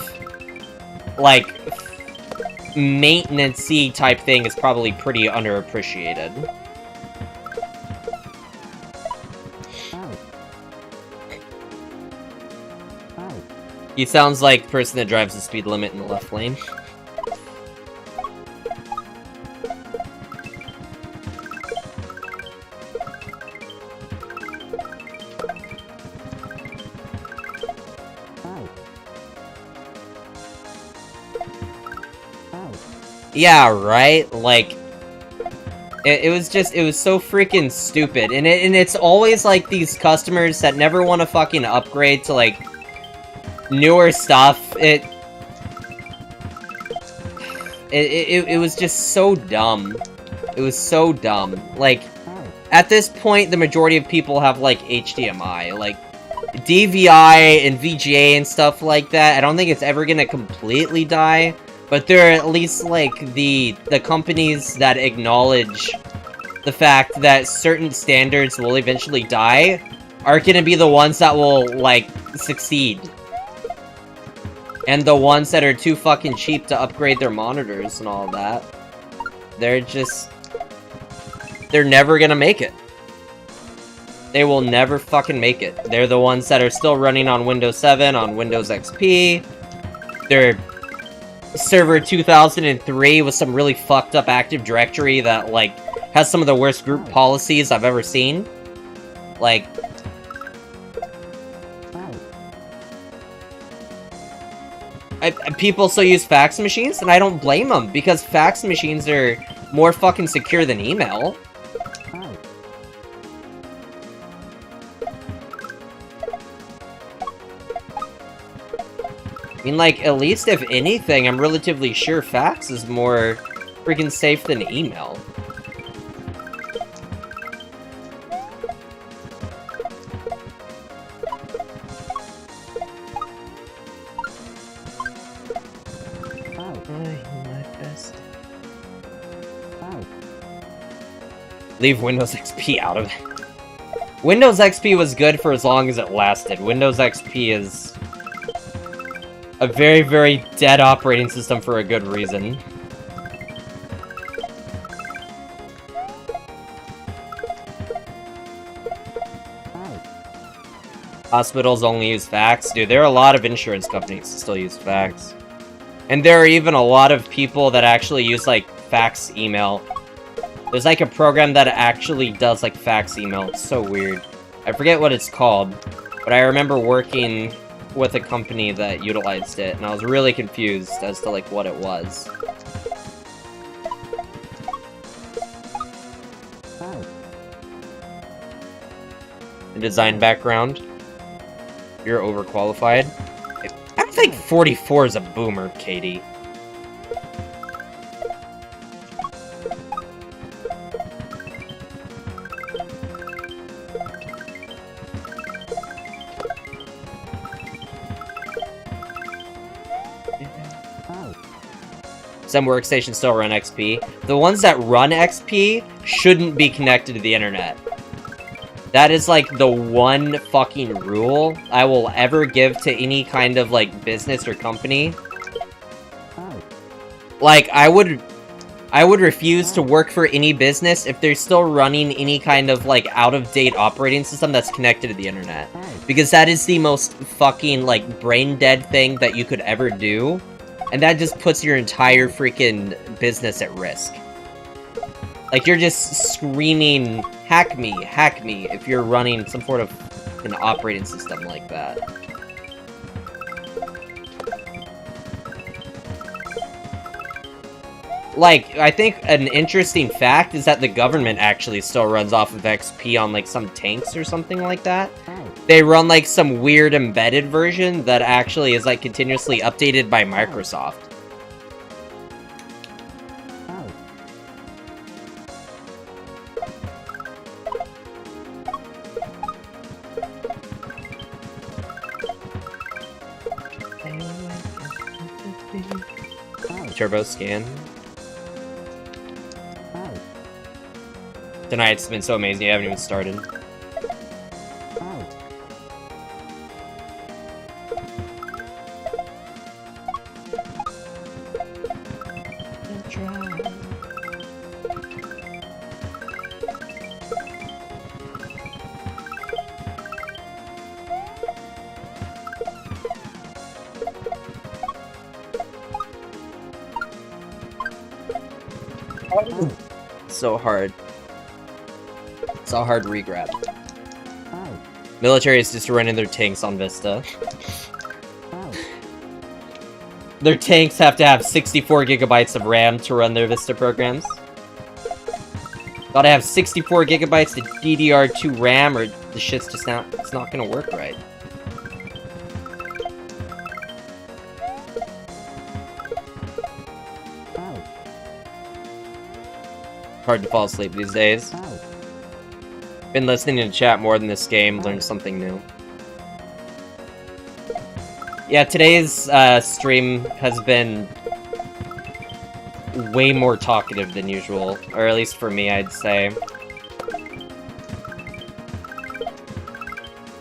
like, maintenance-y type thing is probably pretty underappreciated. He sounds like the person that drives the speed limit in the left lane. Yeah, right? Like, it was so freaking stupid. And it's always, like, these customers that never want to fucking upgrade to, like, newer stuff. It was just so dumb. It was so dumb. Like, at this point, the majority of people have, like, HDMI. Like, DVI and VGA and stuff like that, I don't think it's ever gonna completely die. But there are at least, like, the companies that acknowledge the fact that certain standards will eventually die are gonna be the ones that will, like, succeed. And the ones that are too fucking cheap to upgrade their monitors and all that, they're never gonna make it. They will never fucking make it. They're the ones that are still running on Windows 7, on Windows XP. They're Server 2003 with some really fucked up Active Directory that, like, has some of the worst group policies I've ever seen. Like, people still use fax machines, and I don't blame them, because fax machines are more fucking secure than email. I mean, like, at least if anything, I'm relatively sure fax is more freaking safe than email. Leave Windows XP out of it. Windows XP was good for as long as it lasted. Windows XP is a very, very dead operating system for a good reason. Hospitals only use fax. Dude, there are a lot of insurance companies that still use fax. And there are even a lot of people that actually use, like, fax email. There's, like, a program that actually does, like, fax email. It's so weird. I forget what it's called, but I remember working with a company that utilized it, and I was really confused as to, like, what it was. The design background. You're overqualified. I think 44 is a boomer, Katie. Some workstations still run XP. The ones that run XP shouldn't be connected to the internet. That is, like, the one fucking rule I will ever give to any kind of, like, business or company. Like, I would refuse to work for any business if they're still running any kind of, like, out-of-date operating system that's connected to the internet. Because that is the most fucking, like, brain-dead thing that you could ever do. And that just puts your entire freaking business at risk. Like, you're just screaming, hack me, if you're running some sort of an operating system like that. Like, I think an interesting fact is that the government actually still runs off of XP on, like, some tanks or something like that. They run, like, some weird embedded version that actually is, like, continuously updated by Microsoft. Turbo scan. Tonight's been so amazing, I haven't even started. So hard. So hard regrab. Military is just running their tanks on Vista. Their tanks have to have 64 gigabytes of RAM to run their Vista programs. Gotta have 64 gigabytes of DDR2 RAM or the shit's just it's not gonna work right. Hard to fall asleep these days. Been listening to chat more than this game, learned something new. Yeah, today's stream has been way more talkative than usual, or at least for me, I'd say.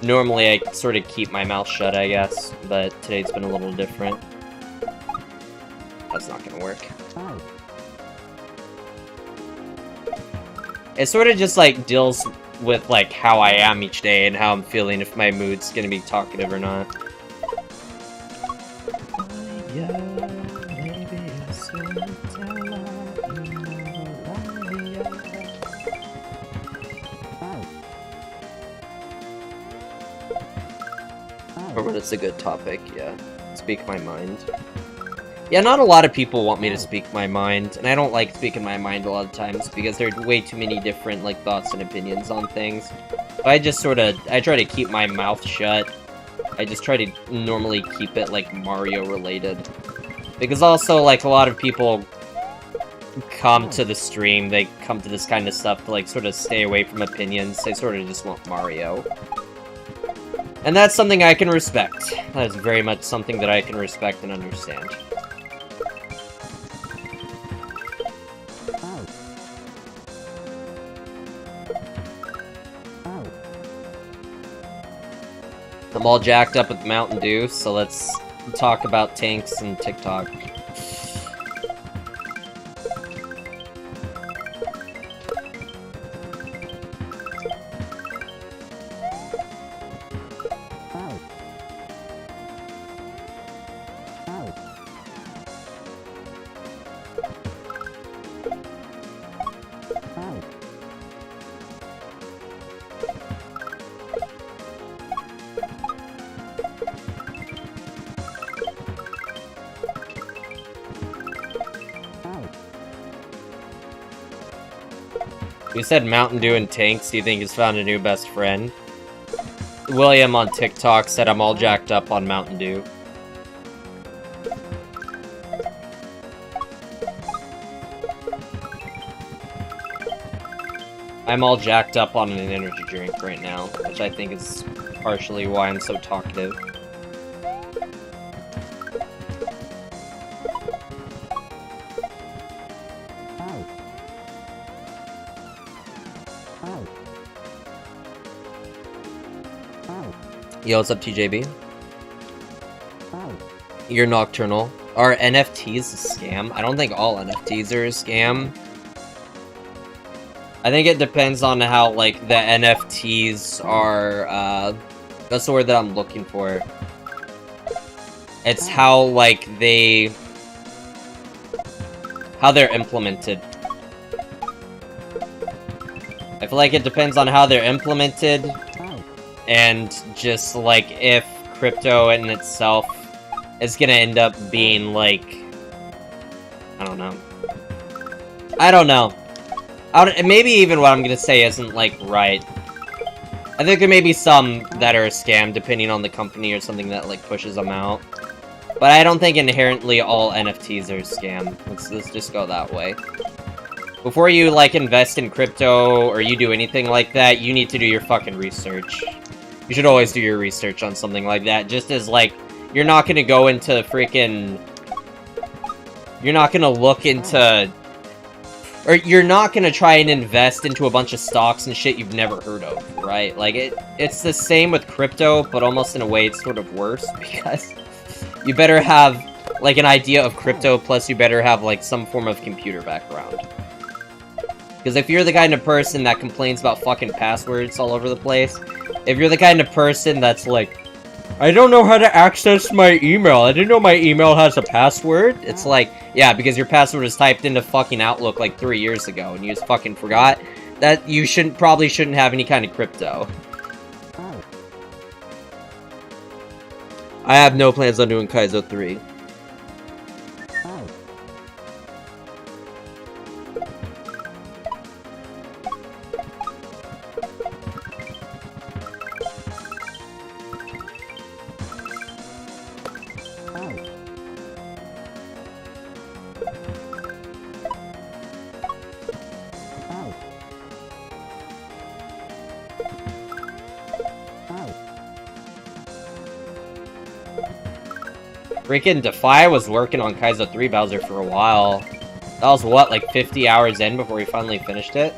Normally I sort of keep my mouth shut, I guess, but today's been a little different. That's not gonna work. It sort of just, like, deals with, like, how I am each day and how I'm feeling, if my mood's gonna be talkative or not. Or when it's a good topic, yeah. Speak my mind. Yeah, not a lot of people want me to speak my mind, and I don't like speaking my mind a lot of times, because there are way too many different, like, thoughts and opinions on things. But I just I try to keep my mouth shut. I just try to normally keep it, like, Mario-related. Because also, like, a lot of people come to the stream, they come to this kind of stuff to, like, sort of stay away from opinions. They sort of just want Mario. And that's something I can respect. That is very much something that I can respect and understand. I'm all jacked up with Mountain Dew, so let's talk about tanks and TikTok. You said Mountain Dew and tanks, do you think he's found a new best friend? William on TikTok said I'm all jacked up on Mountain Dew. I'm all jacked up on an energy drink right now, which I think is partially why I'm so talkative. Yo, what's up, TJB? You're nocturnal. Are NFTs a scam? I don't think all NFTs are a scam. I think it depends on how, like, the NFTs are, that's the word that I'm looking for. It's how, like, how they're implemented. I feel like it depends on how they're implemented, and just, like, if crypto in itself is gonna end up being, like, I don't know. Maybe even what I'm gonna say isn't, like, right. I think there may be some that are a scam, depending on the company or something that, like, pushes them out. But I don't think inherently all NFTs are a scam. Let's just go that way. Before you, like, invest in crypto, or you do anything like that, you need to do your fucking research. You should always do your research on something like that, just as, like, you're not gonna go into freaking You're not gonna look into... Or you're not gonna try and invest into a bunch of stocks and shit you've never heard of, right? Like, it's the same with crypto, but almost in a way it's sort of worse, because you better have, like, an idea of crypto, plus you better have, like, some form of computer background. Because if you're the kind of person that complains about fucking passwords all over the place, if you're the kind of person that's like, I don't know how to access my email, I didn't know my email has a password, it's like, yeah, because your password was typed into fucking Outlook like 3 years ago, and you just fucking forgot, that you probably shouldn't have any kind of crypto. I have no plans on doing Kaizo 3. Freaking Defy was working on Kaizo 3 Bowser for a while. That was, what, like 50 hours in before he finally finished it?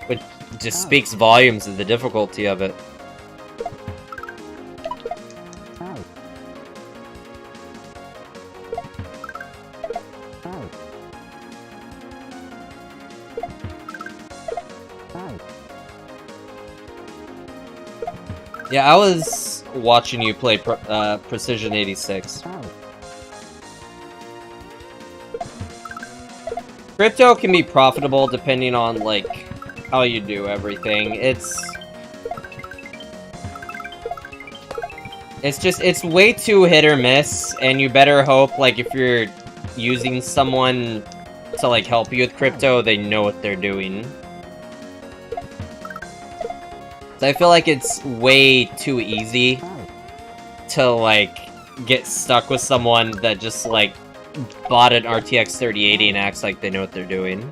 Which just speaks volumes of the difficulty of it. Yeah, I was watching you play Precision 86. Crypto can be profitable depending on, like, how you do everything. It's way too hit or miss, and you better hope, like, if you're using someone to, like, help you with crypto, they know what they're doing. So I feel like it's way too easy to, like, get stuck with someone that just, like, bought an RTX 3080 and acts like they know what they're doing.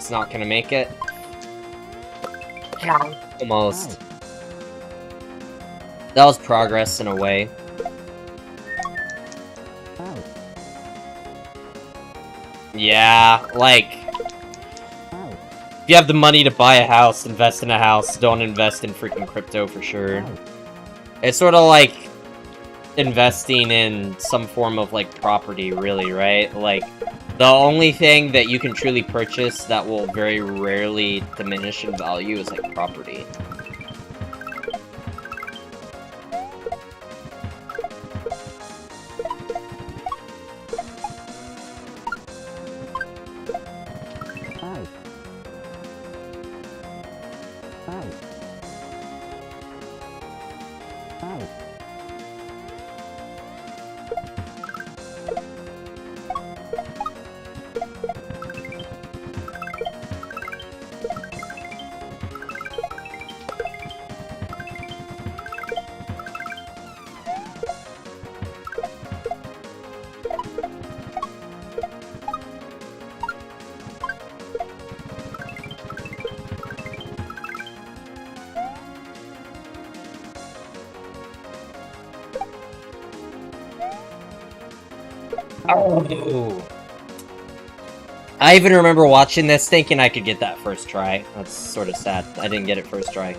Not gonna make it. Almost. That was progress in a way. Yeah, like, if you have the money to buy a house, invest in a house, don't invest in freaking crypto for sure. It's sort of like investing in some form of, like, property, really, right? Like, the only thing that you can truly purchase that will very rarely diminish in value is, like, property. Oh. I even remember watching this thinking I could get that first try. That's sort of sad. I didn't get it first try.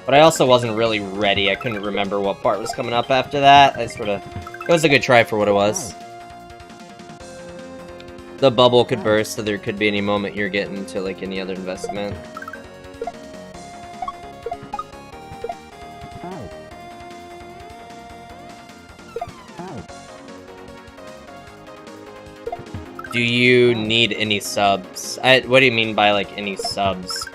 But I also wasn't really ready. I couldn't remember what part was coming up after that. It was a good try for what it was. The bubble could burst, so there could be any moment you're getting to, like, any other investment. Do you need any subs? What do you mean by, like, any subs?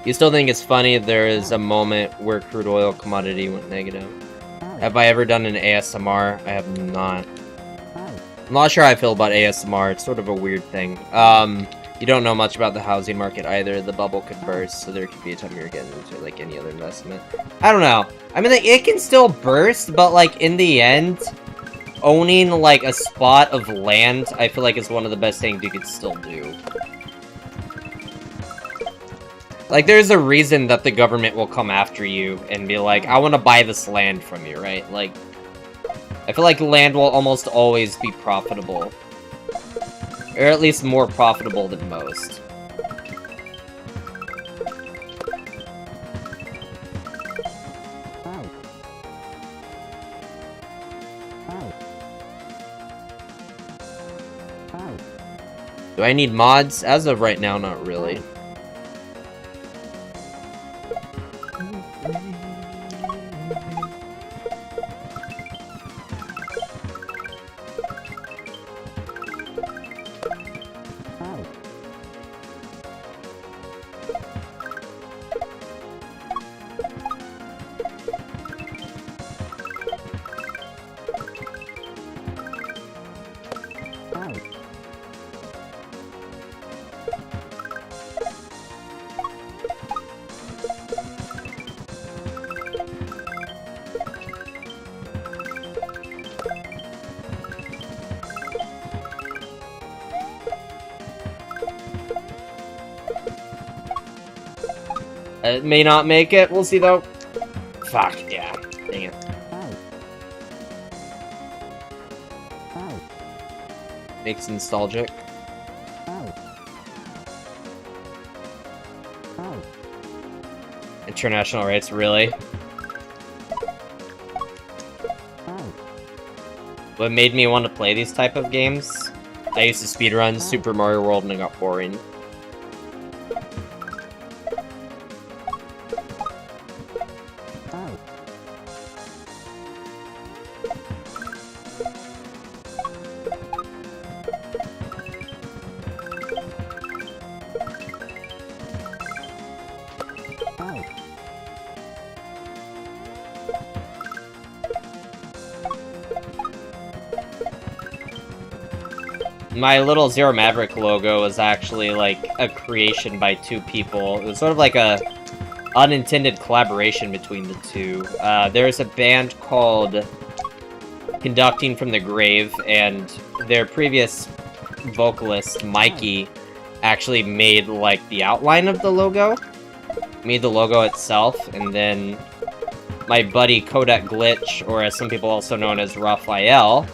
You still think it's funny there is a moment where crude oil commodity went negative? Have I ever done an ASMR? I have not. I'm not sure how I feel about ASMR. It's sort of a weird thing. You don't know much about the housing market either. The bubble could burst, so there could be a time you're getting into like any other investment. I don't know. I mean, like, it can still burst, but like in the end, owning like a spot of land, I feel like is one of the best things you could still do. Like, there's a reason that the government will come after you and be like, I want to buy this land from you, right? Like, I feel like land will almost always be profitable. Or at least more profitable than most. Do I need mods? As of right now, not really. It may not make it. We'll see, though. Fuck, yeah. Dang it. Makes nostalgic. International rates, really? What made me want to play these type of games? I used to speedrun Super Mario World and it got boring. My little Zero Maverick logo was actually, like, a creation by two people. It was sort of like a unintended collaboration between the two. There's a band called Conducting from the Grave, and their previous vocalist, Mikey, actually made, like, the outline of the logo. Made the logo itself, and then my buddy Kodak Glitch, or as some people also known as Raphael,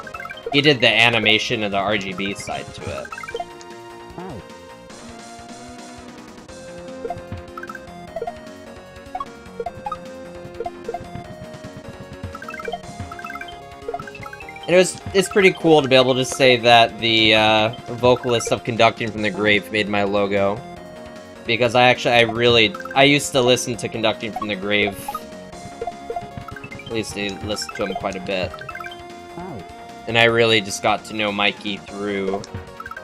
he did the animation and the RGB side to it. And it's pretty cool to be able to say that the vocalist of Conducting from the Grave made my logo. Because I used to listen to Conducting from the Grave. At least I listened to him quite a bit. And I really just got to know Mikey through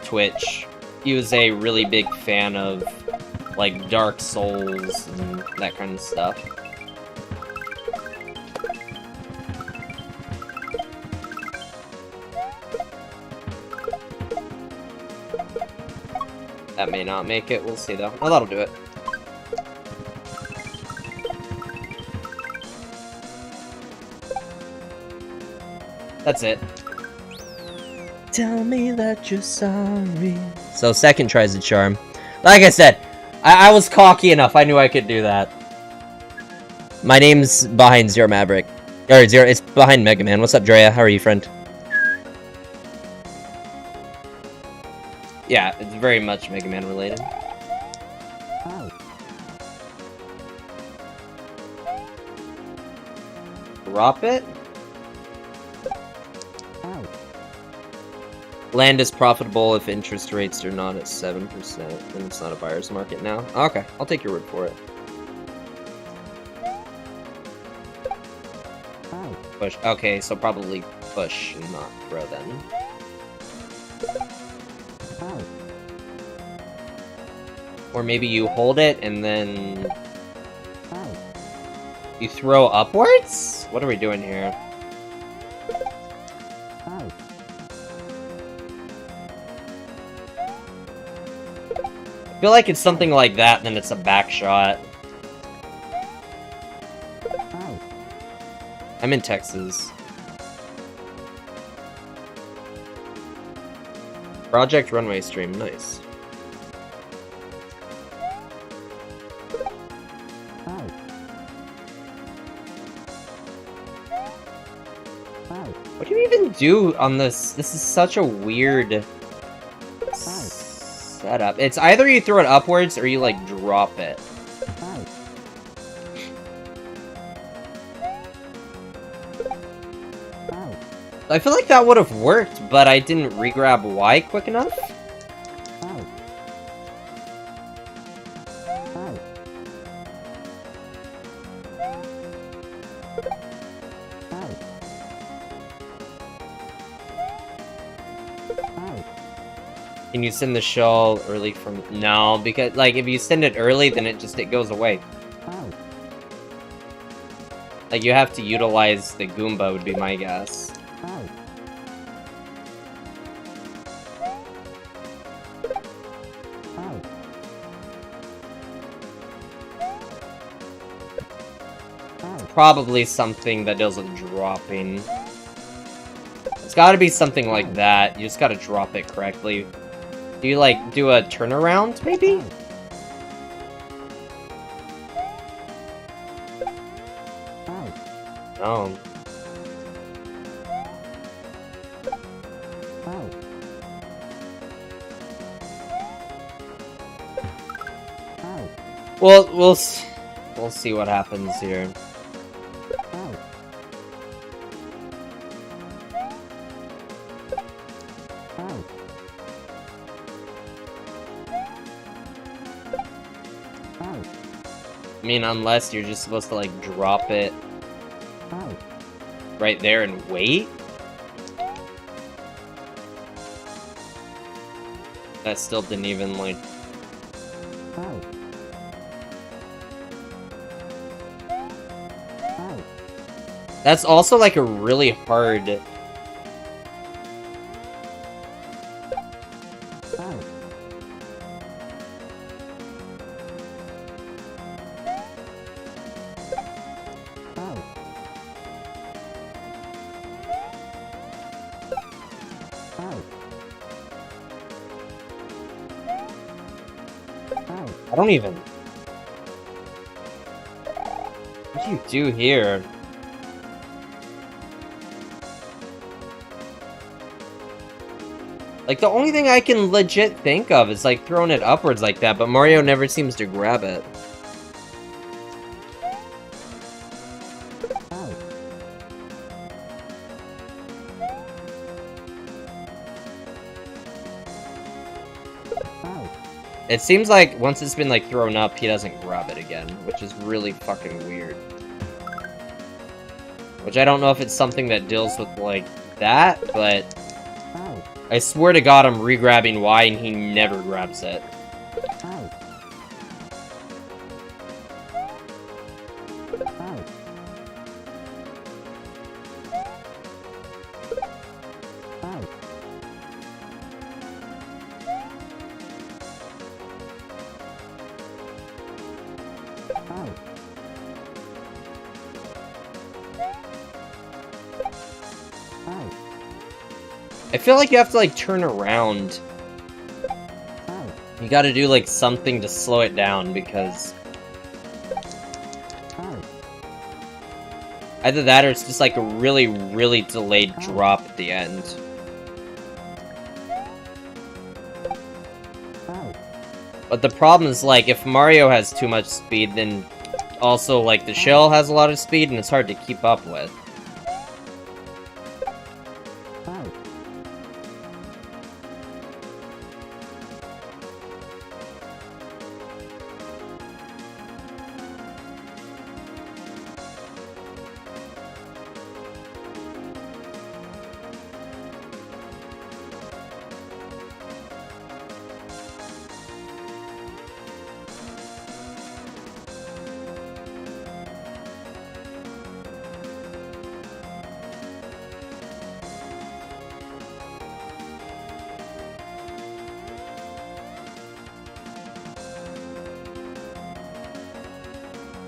Twitch. He was a really big fan of, like, Dark Souls and that kind of stuff. That may not make it, we'll see though. Oh, that'll do it. That's it. Tell me that you're sorry. So second tries the charm. Like I said, I was cocky enough. I knew I could do that. My name's behind Zero Maverick. Or Zero, it's behind Mega Man. What's up, Drea? How are you, friend? Yeah, it's very much Mega Man related. Drop it? Land is profitable if interest rates are not at 7%, and it's not a buyer's market now. Okay, I'll take your word for it. Push. Okay, so probably push and not throw then. Or maybe you hold it and then you throw upwards? What are we doing here? I feel like it's something like that, then it's a back shot. I'm in Texas. Project Runway stream, nice. What do you even do on this? This is such a weird setup. It's either you throw it upwards or you, like, drop it. I feel like that would have worked, but I didn't re-grab Y quick enough. Can you send the shell early from... No, because, like, if you send it early, then it goes away. Like, you have to utilize the Goomba, would be my guess. Probably something that deals with dropping. It's gotta be something like that. You just gotta drop it correctly. Do you, like, do a turnaround, maybe? Oh. Well, we'll see what happens here. I mean, unless you're just supposed to, like, drop it right there and wait? That still didn't even, like... That's also, like, a really hard... I don't even... What do you do here? Like, the only thing I can legit think of is, like, throwing it upwards like that, but Mario never seems to grab it. It seems like once it's been, like, thrown up, he doesn't grab it again, which is really fucking weird. Which I don't know if it's something that deals with, like, that, but... I swear to God I'm re-grabbing Y and he never grabs it. I feel like you have to, like, turn around. You gotta do, like, something to slow it down, because... Either that or it's just, like, a really, really delayed drop at the end. But the problem is, like, if Mario has too much speed, then also, like, the shell has a lot of speed, and it's hard to keep up with.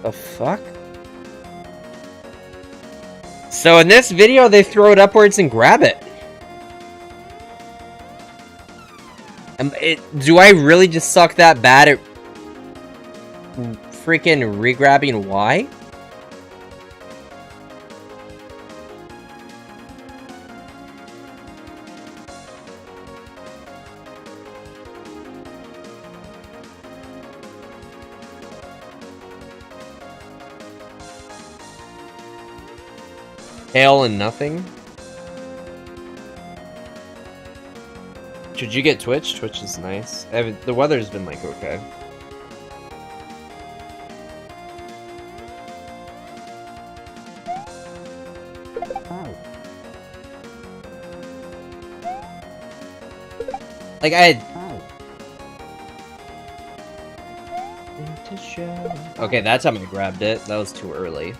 The fuck? So in this video, they throw it upwards and grab it. Do I really just suck that bad at freaking re-grabbing Y? Hail and nothing? Should you get Twitch? Twitch is nice. The weather's been like okay. Like okay, that time I grabbed it. That was too early.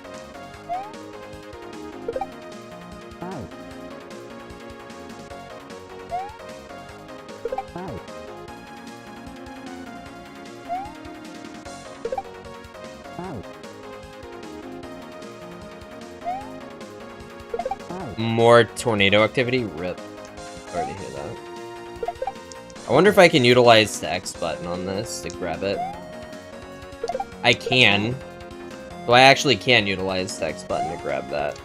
More tornado activity? Rip. Sorry to hear that. I wonder if I can utilize the X button on this to grab it. I can. So I actually can utilize the X button to grab that.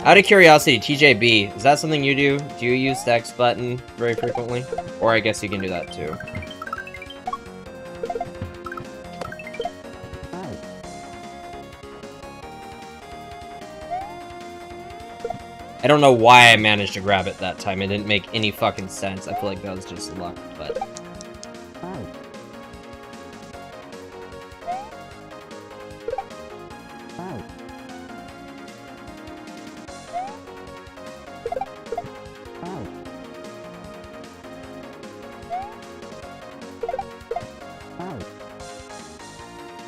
Out of curiosity, TJB, is that something you do? Do you use the X button very frequently? Or I guess you can do that too. I don't know why I managed to grab it that time. It didn't make any fucking sense. I feel like that was just luck, but...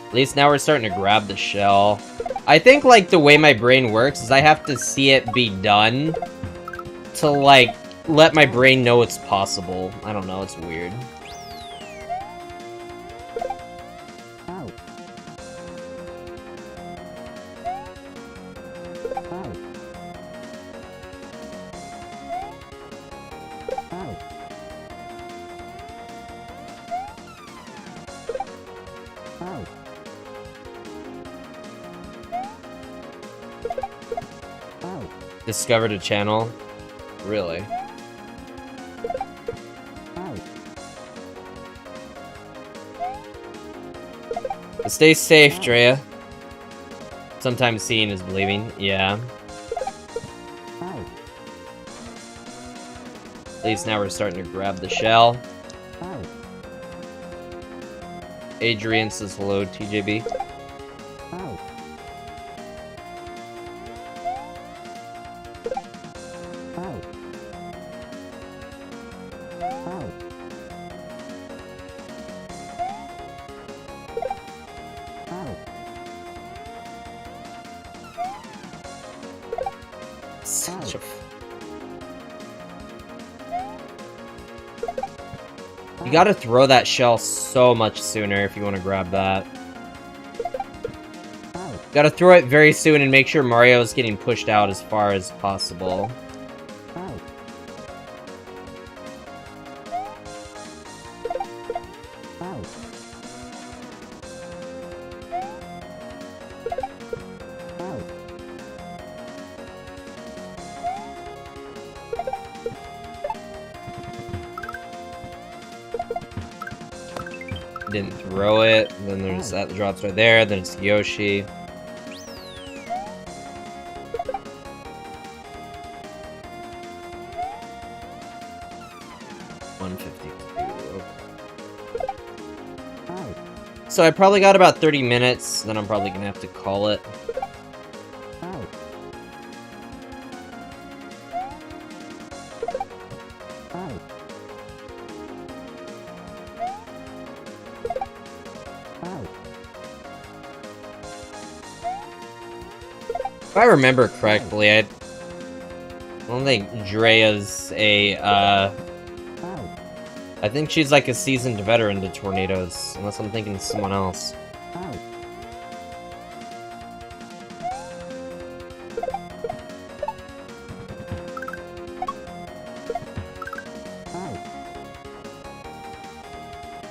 At least now we're starting to grab the shell. I think, like, the way my brain works is I have to see it be done to, like, let my brain know it's possible. I don't know, it's weird. Discovered a channel? Really? Stay safe, Drea. Sometimes seeing is believing. Yeah. At least now we're starting to grab the shell. Adrian says hello, TJB. Such a... You gotta throw that shell so much sooner if you want to grab that. Gotta throw it very soon and make sure Mario's getting pushed out as far as possible. Didn't throw it, and then there's that drops right there, then it's Yoshi. So I probably got about 30 minutes, then I'm probably gonna have to call it. If I remember correctly, I don't think Drea's a, I think she's like a seasoned veteran to tornadoes, unless I'm thinking of someone else.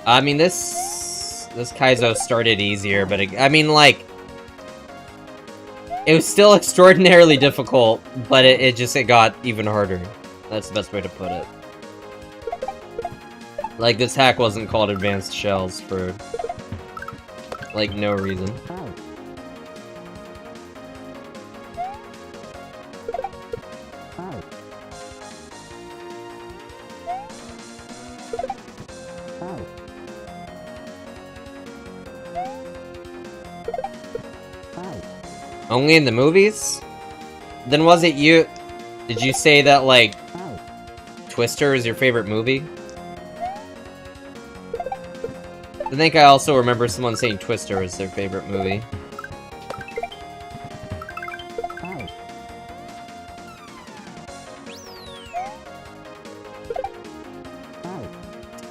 I mean, this Kaizo started easier, but I mean, like, it was still extraordinarily difficult, but it got even harder. That's the best way to put it. Like, this hack wasn't called Advanced Shells for, like, no reason. Only in the movies? Then was it you? Did you say that, like, Twister is your favorite movie? I think I also remember someone saying Twister was their favorite movie.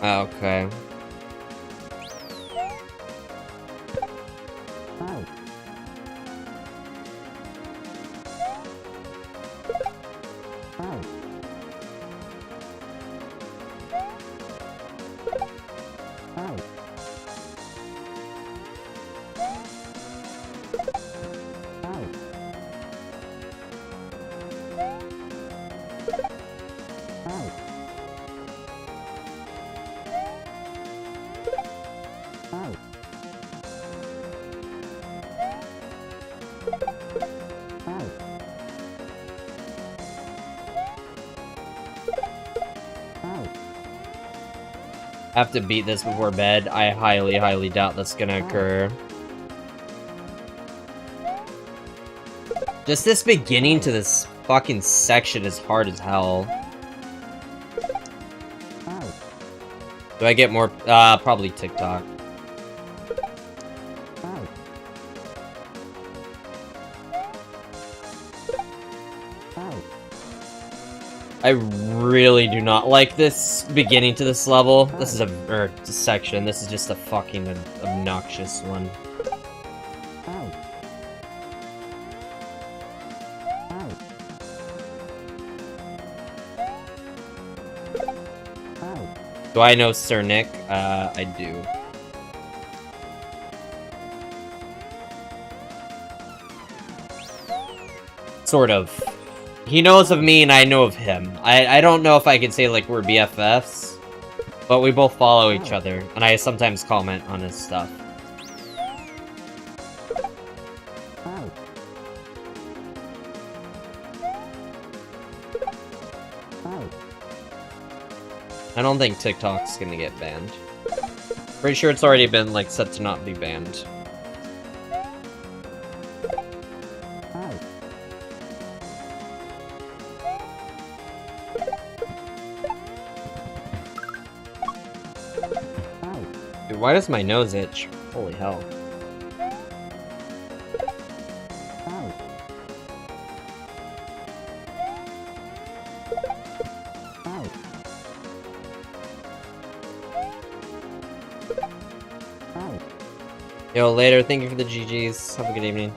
Okay. Have to beat this before bed. I highly, highly doubt that's gonna occur. Just this beginning to this fucking section is hard as hell. Do I get more? Probably TikTok. I really do not like this beginning to this level. This is a section. This is just a fucking obnoxious one. Do I know Sir Nick? I do. Sort of. He knows of me and I know of him. I don't know if I could say, like, we're BFFs, but we both follow each other, and I sometimes comment on his stuff. I don't think TikTok's gonna get banned. Pretty sure it's already been, like, set to not be banned. Dude, why does my nose itch? Holy hell. Yo, later. Thank you for the GGs. Have a good evening.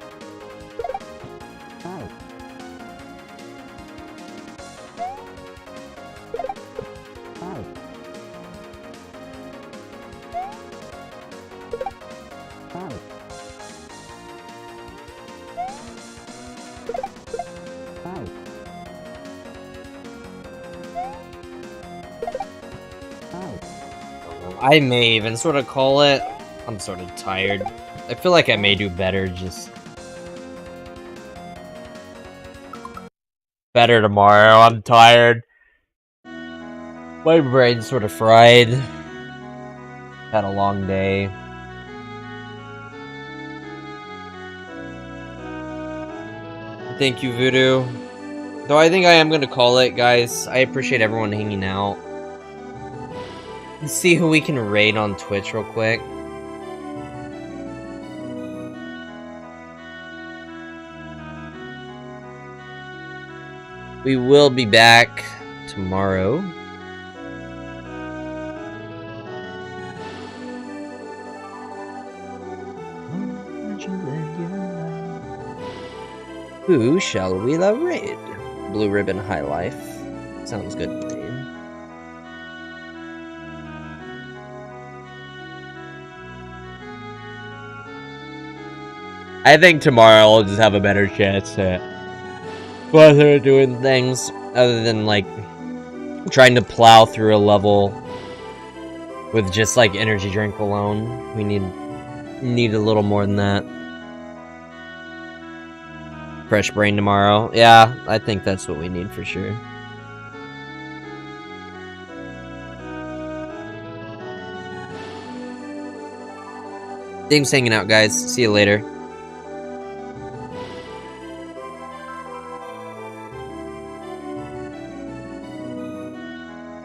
I may even sort of call it. I'm sort of tired. I feel like I may do better, just... better tomorrow. I'm tired. My brain's sort of fried. Had a long day. Thank you, Voodoo. Though I think I am gonna call it, guys. I appreciate everyone hanging out. Let's see who we can raid on Twitch real quick. We will be back tomorrow. Who shall we raid? Blue Ribbon High Life. Sounds good to me. I think tomorrow I'll just have a better chance at whether doing things other than like trying to plow through a level with just like energy drink alone. We need a little more than that. Fresh brain tomorrow. Yeah, I think that's what we need for sure. Thanks for hanging out, guys. See you later.